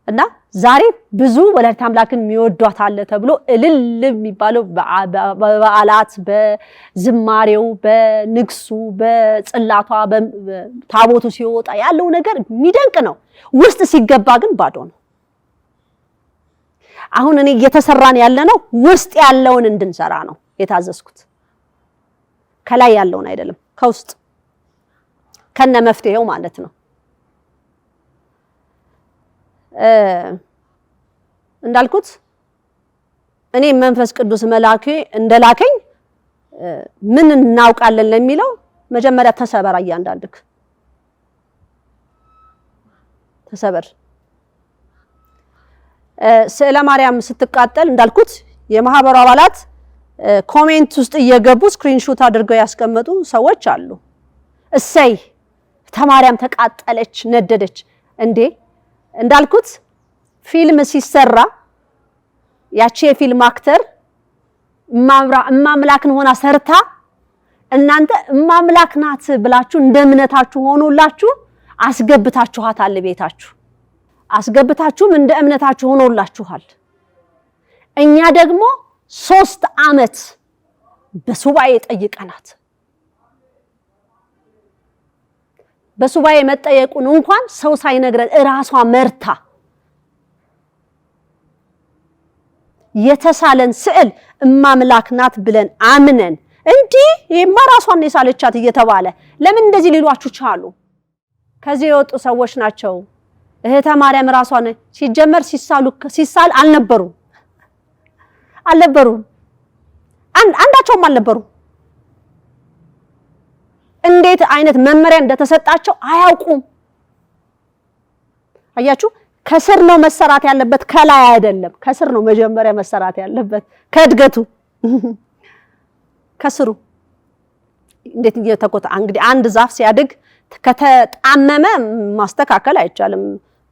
እና ዛሬ ብዙ ወላዲተ አምላክን የሚወዷት አለ ተብሎ እልል የሚባለው በበዓላት በዝማሬው በንግሱ በጽላቷ ታቦቱ ሲወጣ ያለው ነገር የሚደንቅ ነው። ውስጥ ሲገባ ግን ባዶ ነው። አሁን እኔ እየተሰራን ያለነው ውስጥ ያለውን እንድንሰራ ነው የታዘዝኩት። ከላይ ያለውን አይደለም፣ ከውስጥ ከነ መፍትሄው ማለት ነው። እንዳልኩት እኔ መንፈስ ቅዱስ መላኬ እንደላከኝ ምን እናውቃለን ለሚለው መጀመሪያ ተሰበር፣ እያንዳንድክ ተሰበር። ስዕለ ማርያም ስትቃጠል እንዳልኩት የማህበሩ አባላት ኮሜንት ውስጥ እየገቡ ስክሪንሾት አድርገው ያስቀመጡ ሰዎች አሉ። እሰይ ተማርያም ተቃጠለች፣ ነደደች እንዴ! እንዳልኩት ፊልም ሲሰራ ያቺ የፊልም አክተር እማምላክን ሆና ሰርታ እናንተ እማምላክ ናት ብላችሁ እንደ እምነታችሁ ሆኖላችሁ አስገብታችኋታል። ቤታችሁ አስገብታችሁም እንደ እምነታችሁ ሆኖላችኋል። እኛ ደግሞ 3 ዓመት በሱባኤ ጠይቀናት በሱባኤ መጠየቁን እንኳን ሰው ሳይነግረን እራሷ መርታ የተሳለን ስዕል እማምላክ ናት ብለን አምነን እንዲህ ይሄማ ራሷን የሳለቻት እየተባለ ለምን እንደዚህ ሊሏችሁ ቻሉ? ከዚህ የወጡ ሰዎች ናቸው። እህተ ማርያም ራሷን ሲጀመር ሲሳል አልነበሩ አንዳቸውም አልነበሩ። እንዴት አይነት መመሪያ እንደተሰጣቸው አያውቁም። አያችሁ፣ ከስር ነው መሰራት ያለበት፣ ከላይ አይደለም። ከስር ነው መጀመሪያ መሰራት ያለበት፣ ከእድገቱ ከስሩ። እንዴት እየተቆጣ እንግዲህ አንድ ዛፍ ሲያድግ ከተጣመመ ማስተካከል አይቻልም፣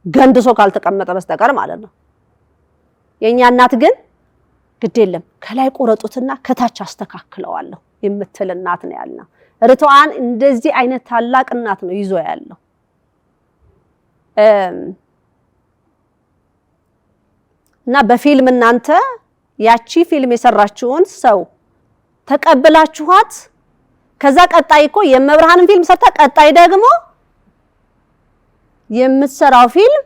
ገንድሶ ካልተቀመጠ በስተቀር ማለት ነው። የኛ እናት ግን ግድ የለም ከላይ ቆረጡትና ከታች አስተካክለዋለሁ የምትል እናት ነው ያልነው። ርቷን እንደዚህ አይነት ታላቅ እናት ነው ይዞ ያለው። እና በፊልም እናንተ ያቺ ፊልም የሰራችውን ሰው ተቀበላችኋት። ከዛ ቀጣይ እኮ የመብርሃንን ፊልም ሰርታ ቀጣይ ደግሞ የምትሰራው ፊልም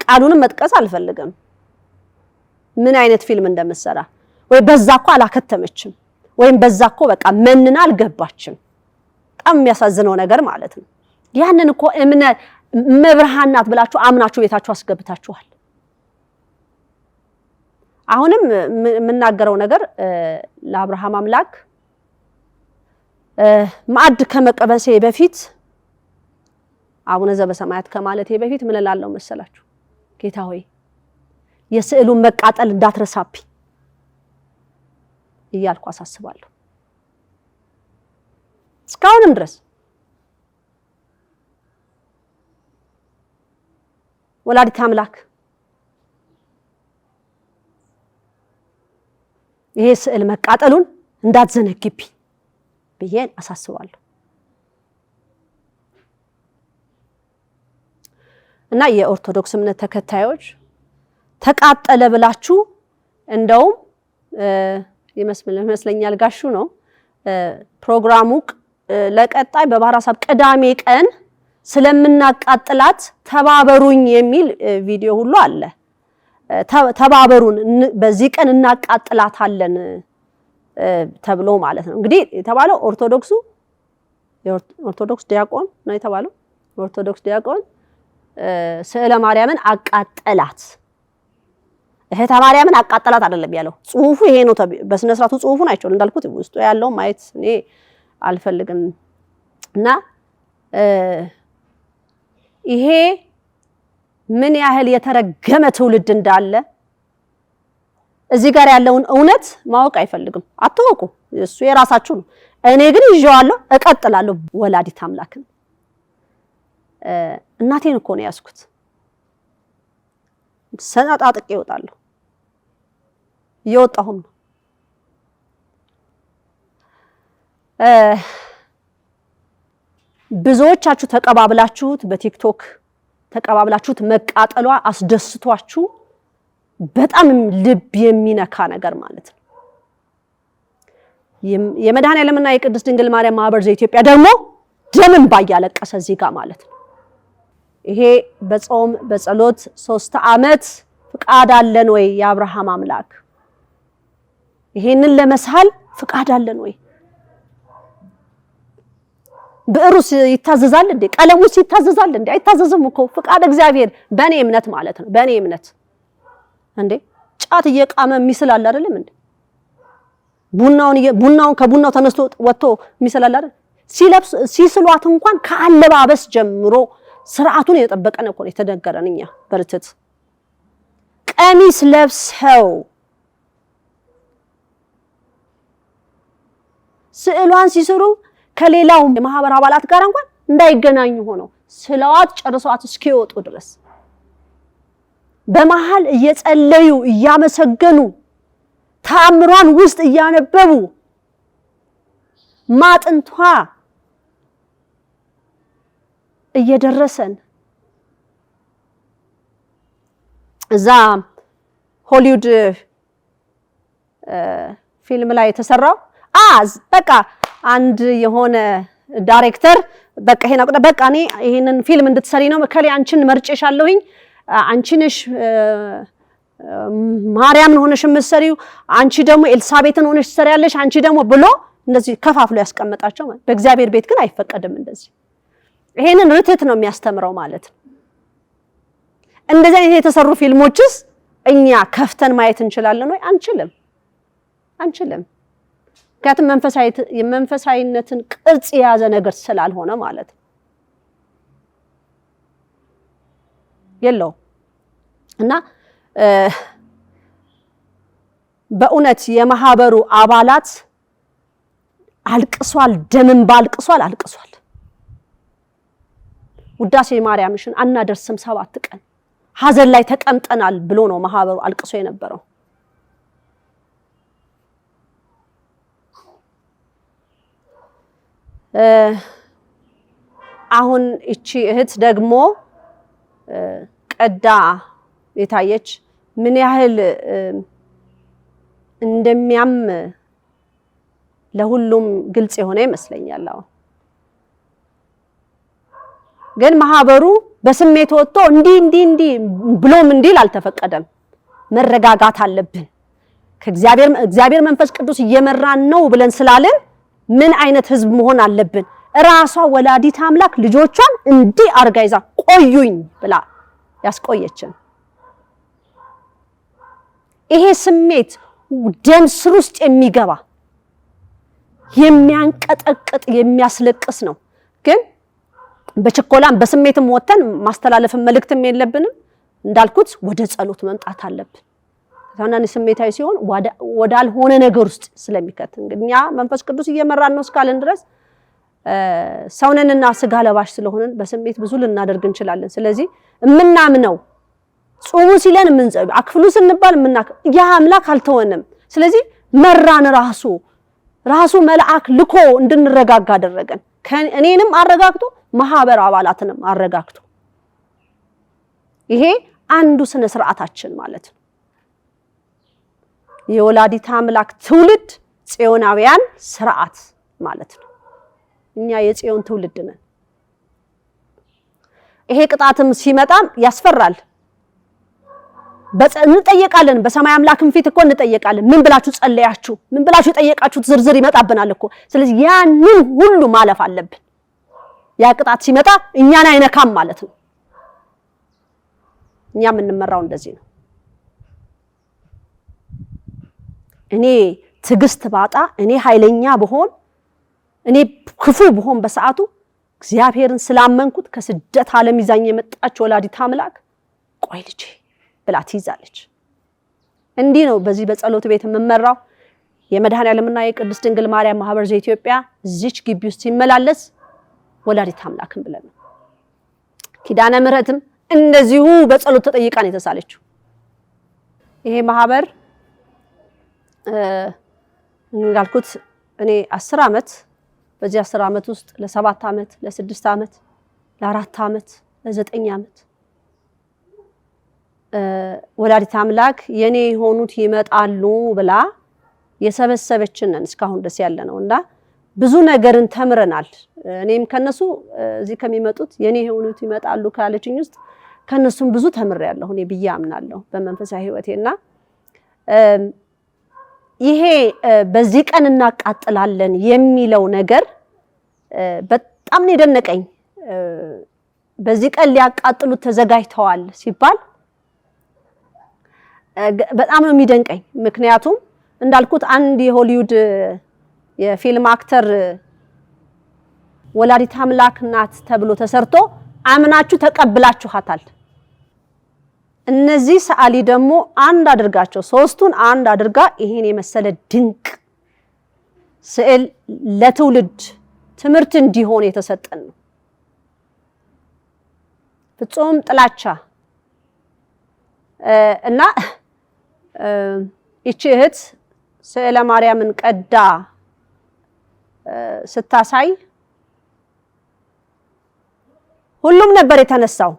ቃሉንም መጥቀስ አልፈልግም ምን አይነት ፊልም እንደምትሰራ፣ ወይ በዛ እኮ አላከተመችም፣ ወይም በዛ እኮ በቃ መንና አልገባችም። በጣም የሚያሳዝነው ነገር ማለት ነው። ያንን እኮ መብርሃን ናት ብላችሁ አምናችሁ ቤታችሁ አስገብታችኋል። አሁንም የምናገረው ነገር ለአብርሃም አምላክ ማዕድ ከመቀበሴ በፊት አቡነ ዘበሰማያት ከማለቴ በፊት ምን እላለሁ መሰላችሁ? ጌታ ሆይ የስዕሉን መቃጠል እንዳትረሳብኝ እያልኩ አሳስባለሁ። እስካሁንም ድረስ ወላዲተ አምላክ ይሄ ስዕል መቃጠሉን እንዳትዘነግብኝ ብዬ አሳስባለሁ። እና የኦርቶዶክስ እምነት ተከታዮች ተቃጠለ ብላችሁ እንደውም ይመስለኛል ጋሹ ነው ፕሮግራሙ ለቀጣይ በባህር ሐሳብ ቅዳሜ ቀን ስለምናቃጥላት ተባበሩኝ የሚል ቪዲዮ ሁሉ አለ። ተባበሩን በዚህ ቀን እናቃጥላታለን ተብሎ ማለት ነው። እንግዲህ የተባለው ኦርቶዶክስ ዲያቆን ነው የተባለው። ኦርቶዶክስ ዲያቆን ስዕለ ማርያምን አቃጠላት፣ እህተ ማርያምን አቃጠላት አይደለም ያለው። ጽሁፉ ይሄ ነው። በስነ ስርዓቱ ጽሁፉን አይቻለሁ። እንዳልኩት ውስጡ ያለው ማየት እኔ አልፈልግም። እና ይሄ ምን ያህል የተረገመ ትውልድ እንዳለ እዚህ ጋር ያለውን እውነት ማወቅ አይፈልግም። አትወቁ፣ እሱ የራሳችሁ ነው። እኔ ግን ይዤዋለሁ፣ እቀጥላለሁ። ወላዲተ አምላክን እናቴን እኮ ነው ያዝኩት። ሰናጣጥቄ እወጣለሁ፣ እየወጣሁም ነው። ብዙዎቻችሁ ተቀባብላችሁት በቲክቶክ ተቀባብላችሁት መቃጠሏ አስደስቷችሁ በጣም ልብ የሚነካ ነገር ማለት ነው። የመድኃኔዓለምና የቅድስት ድንግል ማርያም ማህበር ዘኢትዮጵያ ደግሞ ደምን ባያለቀሰ እዚህ ጋር ማለት ነው። ይሄ በጾም በጸሎት 3 ዓመት ፍቃድ አለን ወይ? የአብርሃም አምላክ ይሄንን ለመሳል ፍቃድ አለን ወይ? ብዕሩስ ይታዘዛል እንዴ? ቀለሙስ ይታዘዛል እንዴ? አይታዘዝም እኮ። ፍቃድ እግዚአብሔር በእኔ እምነት ማለት ነው። በእኔ እምነት እንዴ ጫት እየቃመ የሚስላል አይደለም እንዴ? ቡናውን ከቡናው ተነስቶ ወጥቶ የሚስላል አይደል? ሲስሏት እንኳን ከአለባበስ ጀምሮ ስርዓቱን የጠበቀ ነው እኮ የተነገረን። እኛ በርትት ቀሚስ ለብሰው ስዕሏን ሲስሩ ከሌላው የማህበር አባላት ጋር እንኳን እንዳይገናኙ ሆነው ስለዋት ጨርሰዋት እስኪወጡ ድረስ በመሃል እየጸለዩ እያመሰገኑ ተአምሯን ውስጥ እያነበቡ ማጥንቷ እየደረሰን እዛ ሆሊውድ ፊልም ላይ የተሰራው በቃ አንድ የሆነ ዳይሬክተር በቃ ይሄን አቁጣ በቃ እኔ ይሄንን ፊልም እንድትሰሪ ነው ከሌ አንቺን መርጬሻለሁኝ አንቺ ነሽ ማርያምን ሆነሽ የምትሰሪው አንቺ ደግሞ ኤልሳቤጥን ሆነሽ ትሰሪያለሽ አንቺ ደግሞ ብሎ እንደዚህ ከፋፍሎ ያስቀመጣቸው ማለት በእግዚአብሔር ቤት ግን አይፈቀድም እንደዚህ ይሄንን ርትት ነው የሚያስተምረው ማለት ነው እንደዚህ አይነት የተሰሩ ፊልሞችስ እኛ ከፍተን ማየት እንችላለን ወይ አንችልም ምክንያቱም የመንፈሳዊነትን ቅርጽ የያዘ ነገር ስላልሆነ ማለት ነው የለው እና በእውነት የማህበሩ አባላት አልቅሷል ደምን ባልቅሷል አልቅሷል ውዳሴ ማርያምሽን አናደርስም 7 ቀን ሐዘን ላይ ተቀምጠናል ብሎ ነው ማህበሩ አልቅሶ የነበረው አሁን እቺ እህት ደግሞ ቀዳ የታየች ምን ያህል እንደሚያም ለሁሉም ግልጽ የሆነ ይመስለኛል አሁን ግን ማህበሩ በስሜት ወጥቶ እንዲ ብሎም እንዲል አልተፈቀደም መረጋጋት አለብን ከእግዚአብሔር መንፈስ ቅዱስ እየመራን ነው ብለን ስላልን ምን አይነት ህዝብ መሆን አለብን ራሷ ወላዲት አምላክ ልጆቿን እንዲ አርጋ ይዛ ቆዩኝ ብላ ያስቆየችን ይሄ ስሜት ደም ስር ውስጥ የሚገባ የሚያንቀጠቅጥ የሚያስለቅስ ነው ግን በችኮላም በስሜትም ወተን ማስተላለፍን መልእክትም የለብንም እንዳልኩት ወደ ጸሎት መምጣት አለብን ታናን ስሜታዊ ሲሆን ወዳል ሆነ ነገር ውስጥ ስለሚከት እንግዲኛ መንፈስ ቅዱስ እየመራን ነው እስካለን ድረስ ሰውነንና ስጋ ለባሽ ስለሆነን በስሜት ብዙ ልናደርግ እንችላለን ስለዚህ እምናምነው ጾሙ ሲለን ምንጸብ አክፍሉ ስንባል ያ አምላክ አልተወንም ስለዚህ መራን ራሱ መልአክ ልኮ እንድንረጋጋ አደረገን እኔንም አረጋግቶ ማህበር አባላትንም አረጋግቶ ይሄ አንዱ ስነ ስርዓታችን ማለት ነው የወላዲት አምላክ ትውልድ ጽዮናውያን ስርዓት ማለት ነው እኛ የጽዮን ትውልድ ነን ይሄ ቅጣትም ሲመጣም ያስፈራል እንጠየቃለን በሰማይ አምላክም ፊት እኮ እንጠየቃለን ምን ብላችሁ ጸለያችሁ ምን ብላችሁ ጠየቃችሁት ዝርዝር ይመጣብናል እኮ ስለዚህ ያንን ሁሉ ማለፍ አለብን ያ ቅጣት ሲመጣ እኛን አይነካም ማለት ነው እኛ የምንመራው እንደዚህ ነው እኔ ትግስት ባጣ እኔ ኃይለኛ በሆን እኔ ክፉ በሆን በሰዓቱ እግዚአብሔርን ስላመንኩት ከስደት ዓለም ይዛኝ የመጣች ወላዲት አምላክ ቆይ ልጄ ብላ ትይዛለች እንዲህ ነው በዚህ በጸሎት ቤት የምመራው የመድኃኔዓለምና የቅድስት ድንግል ማርያም ማህበር ዘኢትዮጵያ እዚች ግቢ ውስጥ ሲመላለስ ወላዲት አምላክን ብለን ነው ኪዳነ ምህረትም እንደዚሁ በጸሎት ተጠይቃን የተሳለችው ይሄ ማህበር እንዳልኩት እኔ 10 አመት በዚህ 10 አመት ውስጥ ለ7 አመት ለ6 አመት ለ4 አመት ለ9 አመት ወላዲት አምላክ የኔ ሆኑት ይመጣሉ ብላ የሰበሰበችንን እስካሁን ደስ ያለነውና ብዙ ነገርን ተምረናል እኔም ከነሱ እዚህ ከሚመጡት የኔ ሆኑት ይመጣሉ ካለችኝ ውስጥ ከነሱም ብዙ ተምሬያለሁ እኔ ብዬ አምናለሁ በመንፈሳዊ ህይወቴና ይሄ በዚህ ቀን እናቃጥላለን የሚለው ነገር በጣም ነው የደነቀኝ። በዚህ ቀን ሊያቃጥሉት ተዘጋጅተዋል ሲባል በጣም ነው የሚደንቀኝ። ምክንያቱም እንዳልኩት አንድ የሆሊውድ የፊልም አክተር ወላዲተ አምላክ ናት ተብሎ ተሰርቶ አምናችሁ ተቀብላችኋታል። እነዚህ ሰዓሊ ደግሞ አንድ አድርጋቸው ሶስቱን አንድ አድርጋ ይሄን የመሰለ ድንቅ ስዕል ለትውልድ ትምህርት እንዲሆን የተሰጠን ነው። ፍጹም ጥላቻ እና ይቺ እህት ስዕለ ማርያምን ቀዳ ስታሳይ ሁሉም ነበር የተነሳው።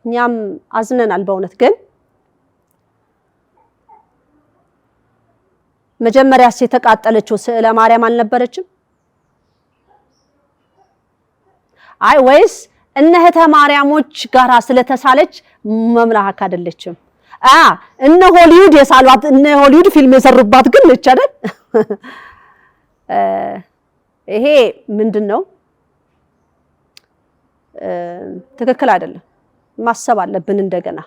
እኛም አዝነናል በእውነት። ግን መጀመሪያስ የተቃጠለችው ስዕለ ማርያም አልነበረችም? አይ ወይስ እነህተ ማርያሞች ጋራ ስለተሳለች መምላክ አይደለችም? እነ ሆሊውድ የሳሏት እነ ሆሊውድ ፊልም የሰሩባት ግን ነች አይደል? ይሄ ምንድነው? ትክክል አይደለም። ማሰብ አለብን እንደገና።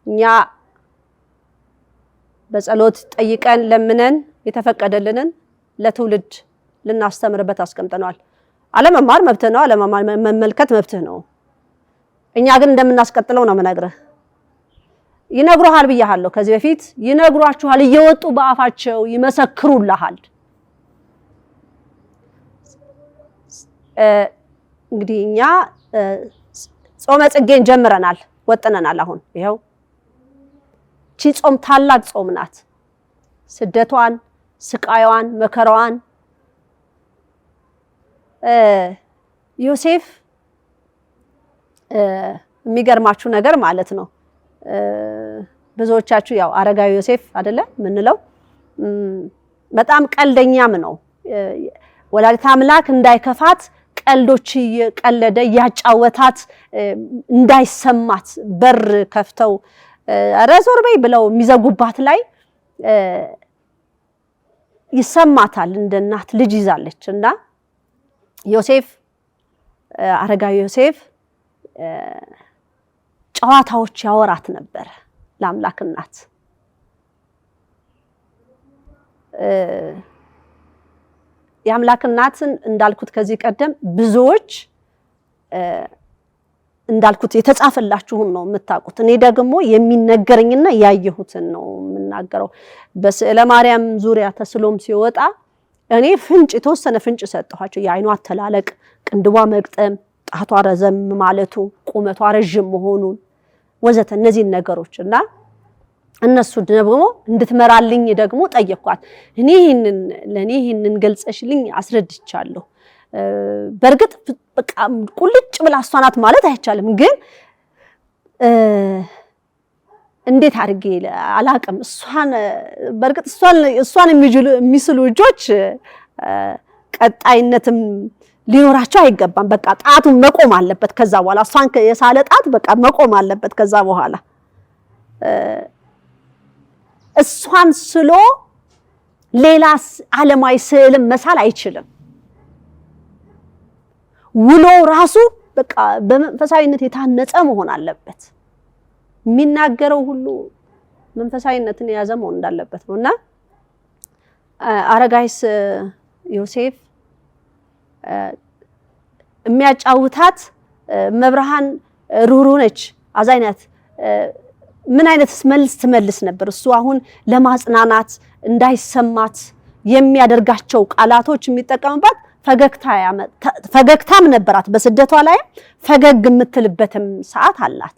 እኛ በጸሎት ጠይቀን ለምነን የተፈቀደልንን ለትውልድ ልናስተምርበት አስቀምጠናል። አለመማር መብትህ ነው፣ አለመማር መመልከት መብትህ ነው። እኛ ግን እንደምናስቀጥለው ነው የምነግርህ። ይነግሩሃል ብያለሁ ከዚህ በፊት ይነግሯችኋል፣ እየወጡ በአፋቸው ይመሰክሩልሃል። እንግዲህ እኛ ጾመ ጽጌን ጀምረናል፣ ወጥነናል። አሁን ይሄው ቺ ጾም ታላቅ ጾም ናት። ስደቷን፣ ስቃይዋን፣ መከራዋን ዮሴፍ የሚገርማችሁ ነገር ማለት ነው ብዙዎቻችሁ ያው አረጋዊ ዮሴፍ አይደለ ምንለው በጣም ቀልደኛም ነው። ወላዲተ አምላክ እንዳይከፋት ቀልዶች እየቀለደ ያጫወታት እንዳይሰማት በር ከፍተው ኧረ ዞር በይ ብለው የሚዘጉባት ላይ ይሰማታል። እንደ እናት ልጅ ይዛለች እና ዮሴፍ አረጋዊ ዮሴፍ ጨዋታዎች ያወራት ነበር ለአምላክ እናት። የአምላክ እናትን እንዳልኩት ከዚህ ቀደም ብዙዎች እንዳልኩት የተጻፈላችሁን ነው የምታውቁት። እኔ ደግሞ የሚነገረኝና ያየሁትን ነው የምናገረው። በስዕለ ማርያም ዙሪያ ተስሎም ሲወጣ እኔ ፍንጭ የተወሰነ ፍንጭ ሰጠኋቸው። የአይኗ አተላለቅ፣ ቅንድቧ መግጠም፣ ጣቷ ረዘም ማለቱ፣ ቁመቷ ረጅም መሆኑን ወዘተ እነዚህን ነገሮች እና እነሱ ደግሞ እንድትመራልኝ ደግሞ ጠየኳት። እኔ ይሄንን ገልጸሽልኝ አስረድቻለሁ። በርግጥ በቃ ቁልጭ ብላ እሷ ናት ማለት አይቻልም፣ ግን እንዴት አድርጌ አላቅም። በርግጥ እሷን የሚስሉ እጆች ቀጣይነትም ሊኖራቸው አይገባም። በቃ ጣቱ መቆም አለበት። ከዛ በኋላ እሷን የሳለ ጣት በቃ መቆም አለበት። ከዛ በኋላ እሷን ስሎ ሌላ ዓለማዊ ስዕልም መሳል አይችልም። ውሎ ራሱ በቃ በመንፈሳዊነት የታነጸ መሆን አለበት። የሚናገረው ሁሉ መንፈሳዊነትን የያዘ መሆን እንዳለበት ነውና አረጋይስ ዮሴፍ የሚያጫውታት መብርሃን ሩህሩህ ነች፣ አዛኝ ናት። ምን አይነት መልስ ትመልስ ነበር? እሱ አሁን ለማጽናናት እንዳይሰማት የሚያደርጋቸው ቃላቶች የሚጠቀምባት ፈገግታም ነበራት። በስደቷ ላይ ፈገግ የምትልበትም ሰዓት አላት።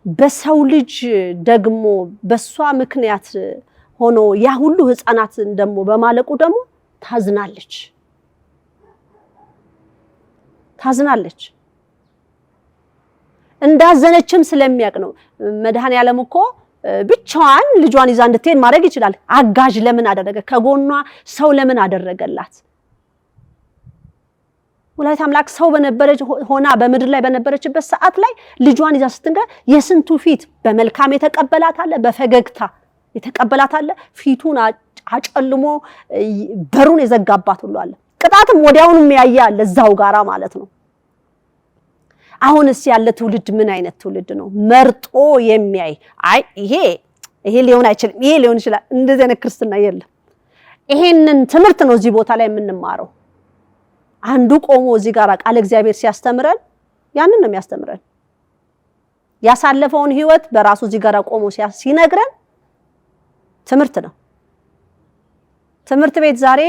በሰው ልጅ ደግሞ በሷ ምክንያት ሆኖ ያ ሁሉ ህፃናት ደግሞ በማለቁ ደግሞ ታዝናለች። እንዳዘነችም ስለሚያውቅ ነው። መድኃኔዓለም እኮ ብቻዋን ልጇን ይዛ እንድትሄድ ማድረግ ይችላል። አጋዥ ለምን አደረገ? ከጎኗ ሰው ለምን አደረገላት? ወላዲተ አምላክ ሰው በነበረች ሆና በምድር ላይ በነበረችበት ሰዓት ላይ ልጇን ይዛ ስትንገ የስንቱ ፊት በመልካም የተቀበላት አለ፣ በፈገግታ የተቀበላት አለ፣ ፊቱን አጨልሞ በሩን የዘጋባት ሁሉ አለ። ቅጣትም ወዲያውኑ የሚያየ አለ እዛው ጋራ ማለት ነው። አሁንስ ያለ ትውልድ ምን አይነት ትውልድ ነው? መርጦ የሚያይ አይ ይሄ ሊሆን አይችልም፣ ይሄ ሊሆን ይችላል። እንደዚህ አይነት ክርስትና የለም። ይሄንን ትምህርት ነው እዚህ ቦታ ላይ የምንማረው። አንዱ ቆሞ እዚህ ጋር ቃል እግዚአብሔር ሲያስተምረን ያንን ነው የሚያስተምረን። ያሳለፈውን ህይወት በራሱ እዚህ ጋር ቆሞ ሲነግረን ትምህርት ነው። ትምህርት ቤት ዛሬ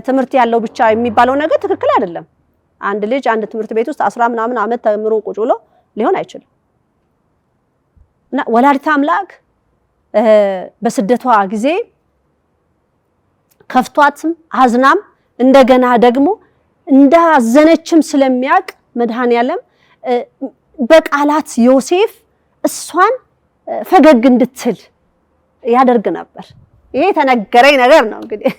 ትምህርት ያለው ብቻ የሚባለው ነገር ትክክል አይደለም። አንድ ልጅ አንድ ትምህርት ቤት ውስጥ 10 ምናምን ዓመት ተምሮ ቁጭ ብሎ ሊሆን አይችልም። እና ወላዲተ አምላክ በስደቷ ጊዜ ከፍቷትም አዝናም እንደገና ደግሞ እንዳዘነችም ስለሚያውቅ መድኃኔዓለም በቃላት ዮሴፍ እሷን ፈገግ እንድትል ያደርግ ነበር። ይሄ ተነገረኝ ነገር ነው እንግዲህ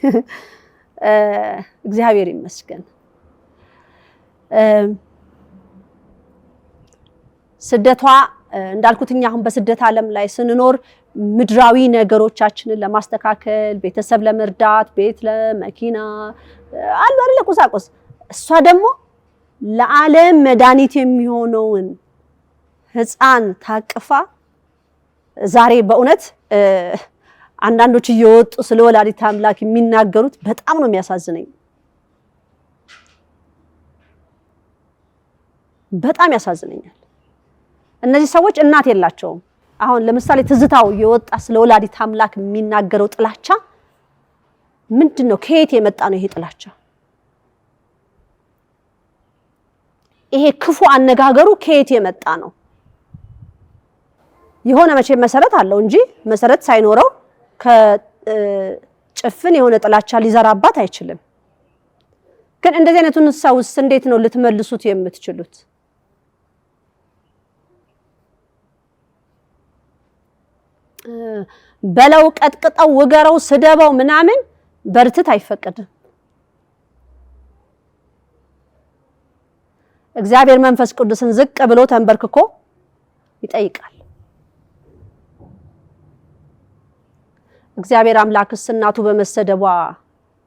እግዚአብሔር ይመስገን። ስደቷ እንዳልኩትኛ አሁን በስደት ዓለም ላይ ስንኖር ምድራዊ ነገሮቻችንን ለማስተካከል ቤተሰብ ለመርዳት ቤት ለመኪና አሉ አይደል ቁሳቁስ፣ እሷ ደግሞ ለዓለም መድኃኒት የሚሆነውን ሕፃን ታቅፋ ዛሬ በእውነት አንዳንዶች እየወጡ ስለ ወላዲተ አምላክ የሚናገሩት በጣም ነው የሚያሳዝነኝ። በጣም ያሳዝነኛል። እነዚህ ሰዎች እናት የላቸውም። አሁን ለምሳሌ ትዝታው የወጣ ስለ ወላዲተ አምላክ የሚናገረው ጥላቻ ምንድነው? ከየት የመጣ ነው ይሄ ጥላቻ? ይሄ ክፉ አነጋገሩ ከየት የመጣ ነው? የሆነ መቼ መሰረት አለው እንጂ መሰረት ሳይኖረው ከጭፍን የሆነ ጥላቻ ሊዘራባት አይችልም። ግን እንደዚህ አይነቱን ሰውስ እንዴት ነው ልትመልሱት የምትችሉት? በለው ቀጥቅጠው ውገረው ስደበው ምናምን በርትት አይፈቀድም። እግዚአብሔር መንፈስ ቅዱስን ዝቅ ብሎ ተንበርክኮ ይጠይቃል። እግዚአብሔር አምላክስ እናቱ በመሰደቧ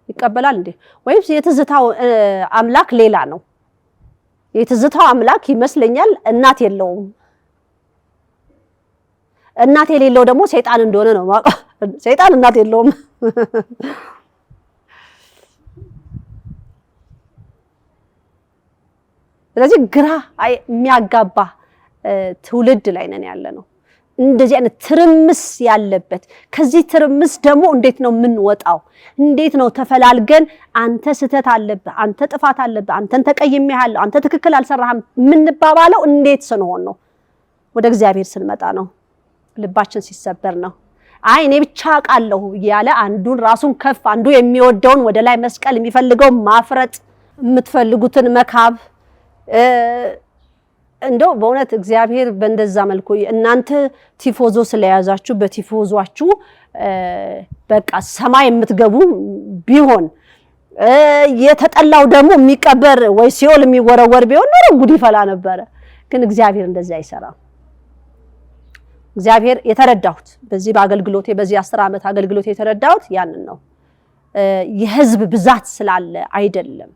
ይቀበላል እንዴ? ወይስ የትዝታው አምላክ ሌላ ነው? የትዝታው አምላክ ይመስለኛል እናት የለውም። እናት የሌለው ደግሞ ሰይጣን እንደሆነ ነው ማውቀው። ሰይጣን እናት የለውም። ስለዚህ ግራ የሚያጋባ ትውልድ ላይ ነን ያለነው። እንደዚህ አይነት ትርምስ ያለበት። ከዚህ ትርምስ ደግሞ እንዴት ነው የምንወጣው? እንዴት ነው ተፈላልገን አንተ ስህተት አለብህ፣ አንተ ጥፋት አለብህ፣ አንተን ተቀይሜሃለሁ፣ አንተ ትክክል አልሰራህም የምንባባለው እንዴት ስንሆን ነው? ወደ እግዚአብሔር ስንመጣ ነው። ልባችን ሲሰበር ነው። አይ እኔ ብቻ አውቃለሁ እያለ አንዱን ራሱን ከፍ አንዱ የሚወደውን ወደ ላይ መስቀል የሚፈልገው ማፍረጥ የምትፈልጉትን መካብ እንደው በእውነት እግዚአብሔር በእንደዛ መልኩ እናንተ ቲፎዞ ስለያዛችሁ በቲፎዞአችሁ በቃ ሰማይ የምትገቡ ቢሆን የተጠላው ደግሞ የሚቀበር ወይ ሲኦል የሚወረወር ቢሆን ኖሮ ጉድ ይፈላ ነበረ። ግን እግዚአብሔር እንደዛ አይሰራም። እግዚአብሔር የተረዳሁት በዚህ በአገልግሎቴ በዚህ 10 ዓመት አገልግሎቴ የተረዳሁት ያንን ነው። የህዝብ ብዛት ስላለ አይደለም።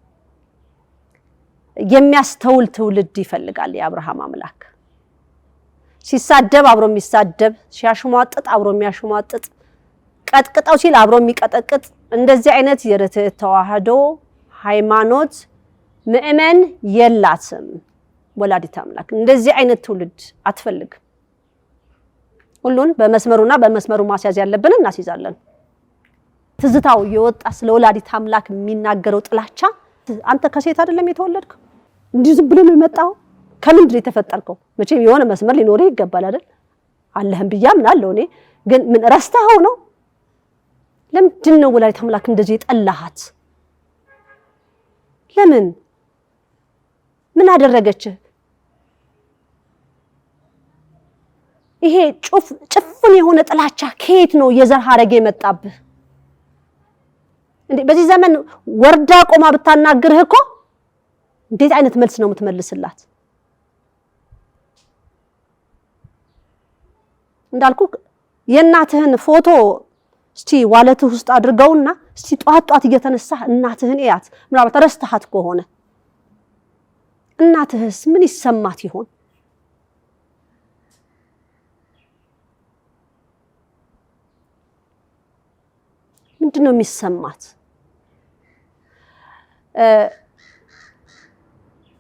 የሚያስተውል ትውልድ ይፈልጋል የአብርሃም አምላክ። ሲሳደብ አብሮ የሚሳደብ፣ ሲያሽሟጥጥ አብሮ የሚያሽሟጥጥ፣ ቀጥቅጠው ሲል አብሮ የሚቀጠቅጥ እንደዚህ አይነት የርትዕ ተዋህዶ ሃይማኖት ምእመን የላትም ወላዲተ አምላክ። እንደዚህ አይነት ትውልድ አትፈልግም። ሁሉን በመስመሩና በመስመሩ ማስያዝ ያለብን እናስይዛለን። ትዝታው የወጣ ስለ ወላዲተ አምላክ የሚናገረው ጥላቻ አንተ ከሴት አይደለም የተወለድከው? እንዲህ ዝም ብሎ ነው የመጣው? ከምንድን ነው የተፈጠርከው? መቼም የሆነ መስመር ሊኖርህ ይገባል አይደል? አለህም ብያ ምን አለው እኔ ግን ምን ረስተኸው ነው? ለምንድን ነው ወላዲተ አምላክ እንደዚህ የጠላሃት? ለምን? ምን አደረገች? ይሄ ጭፍን የሆነ ጥላቻ ከየት ነው የዘር ሐረግ የመጣብህ? እንዴ በዚህ ዘመን ወርዳ ቆማ ብታናግርህ እኮ እንዴት አይነት መልስ ነው የምትመልስላት? እንዳልኩ የእናትህን ፎቶ እስቲ ዋለትህ ውስጥ አድርገውና እስቲ ጧት እየተነሳህ እናትህን እያት። ምናልባት ረስተሃት ከሆነ እናትህስ ምን ይሰማት ይሆን? ምንድነው የሚሰማት?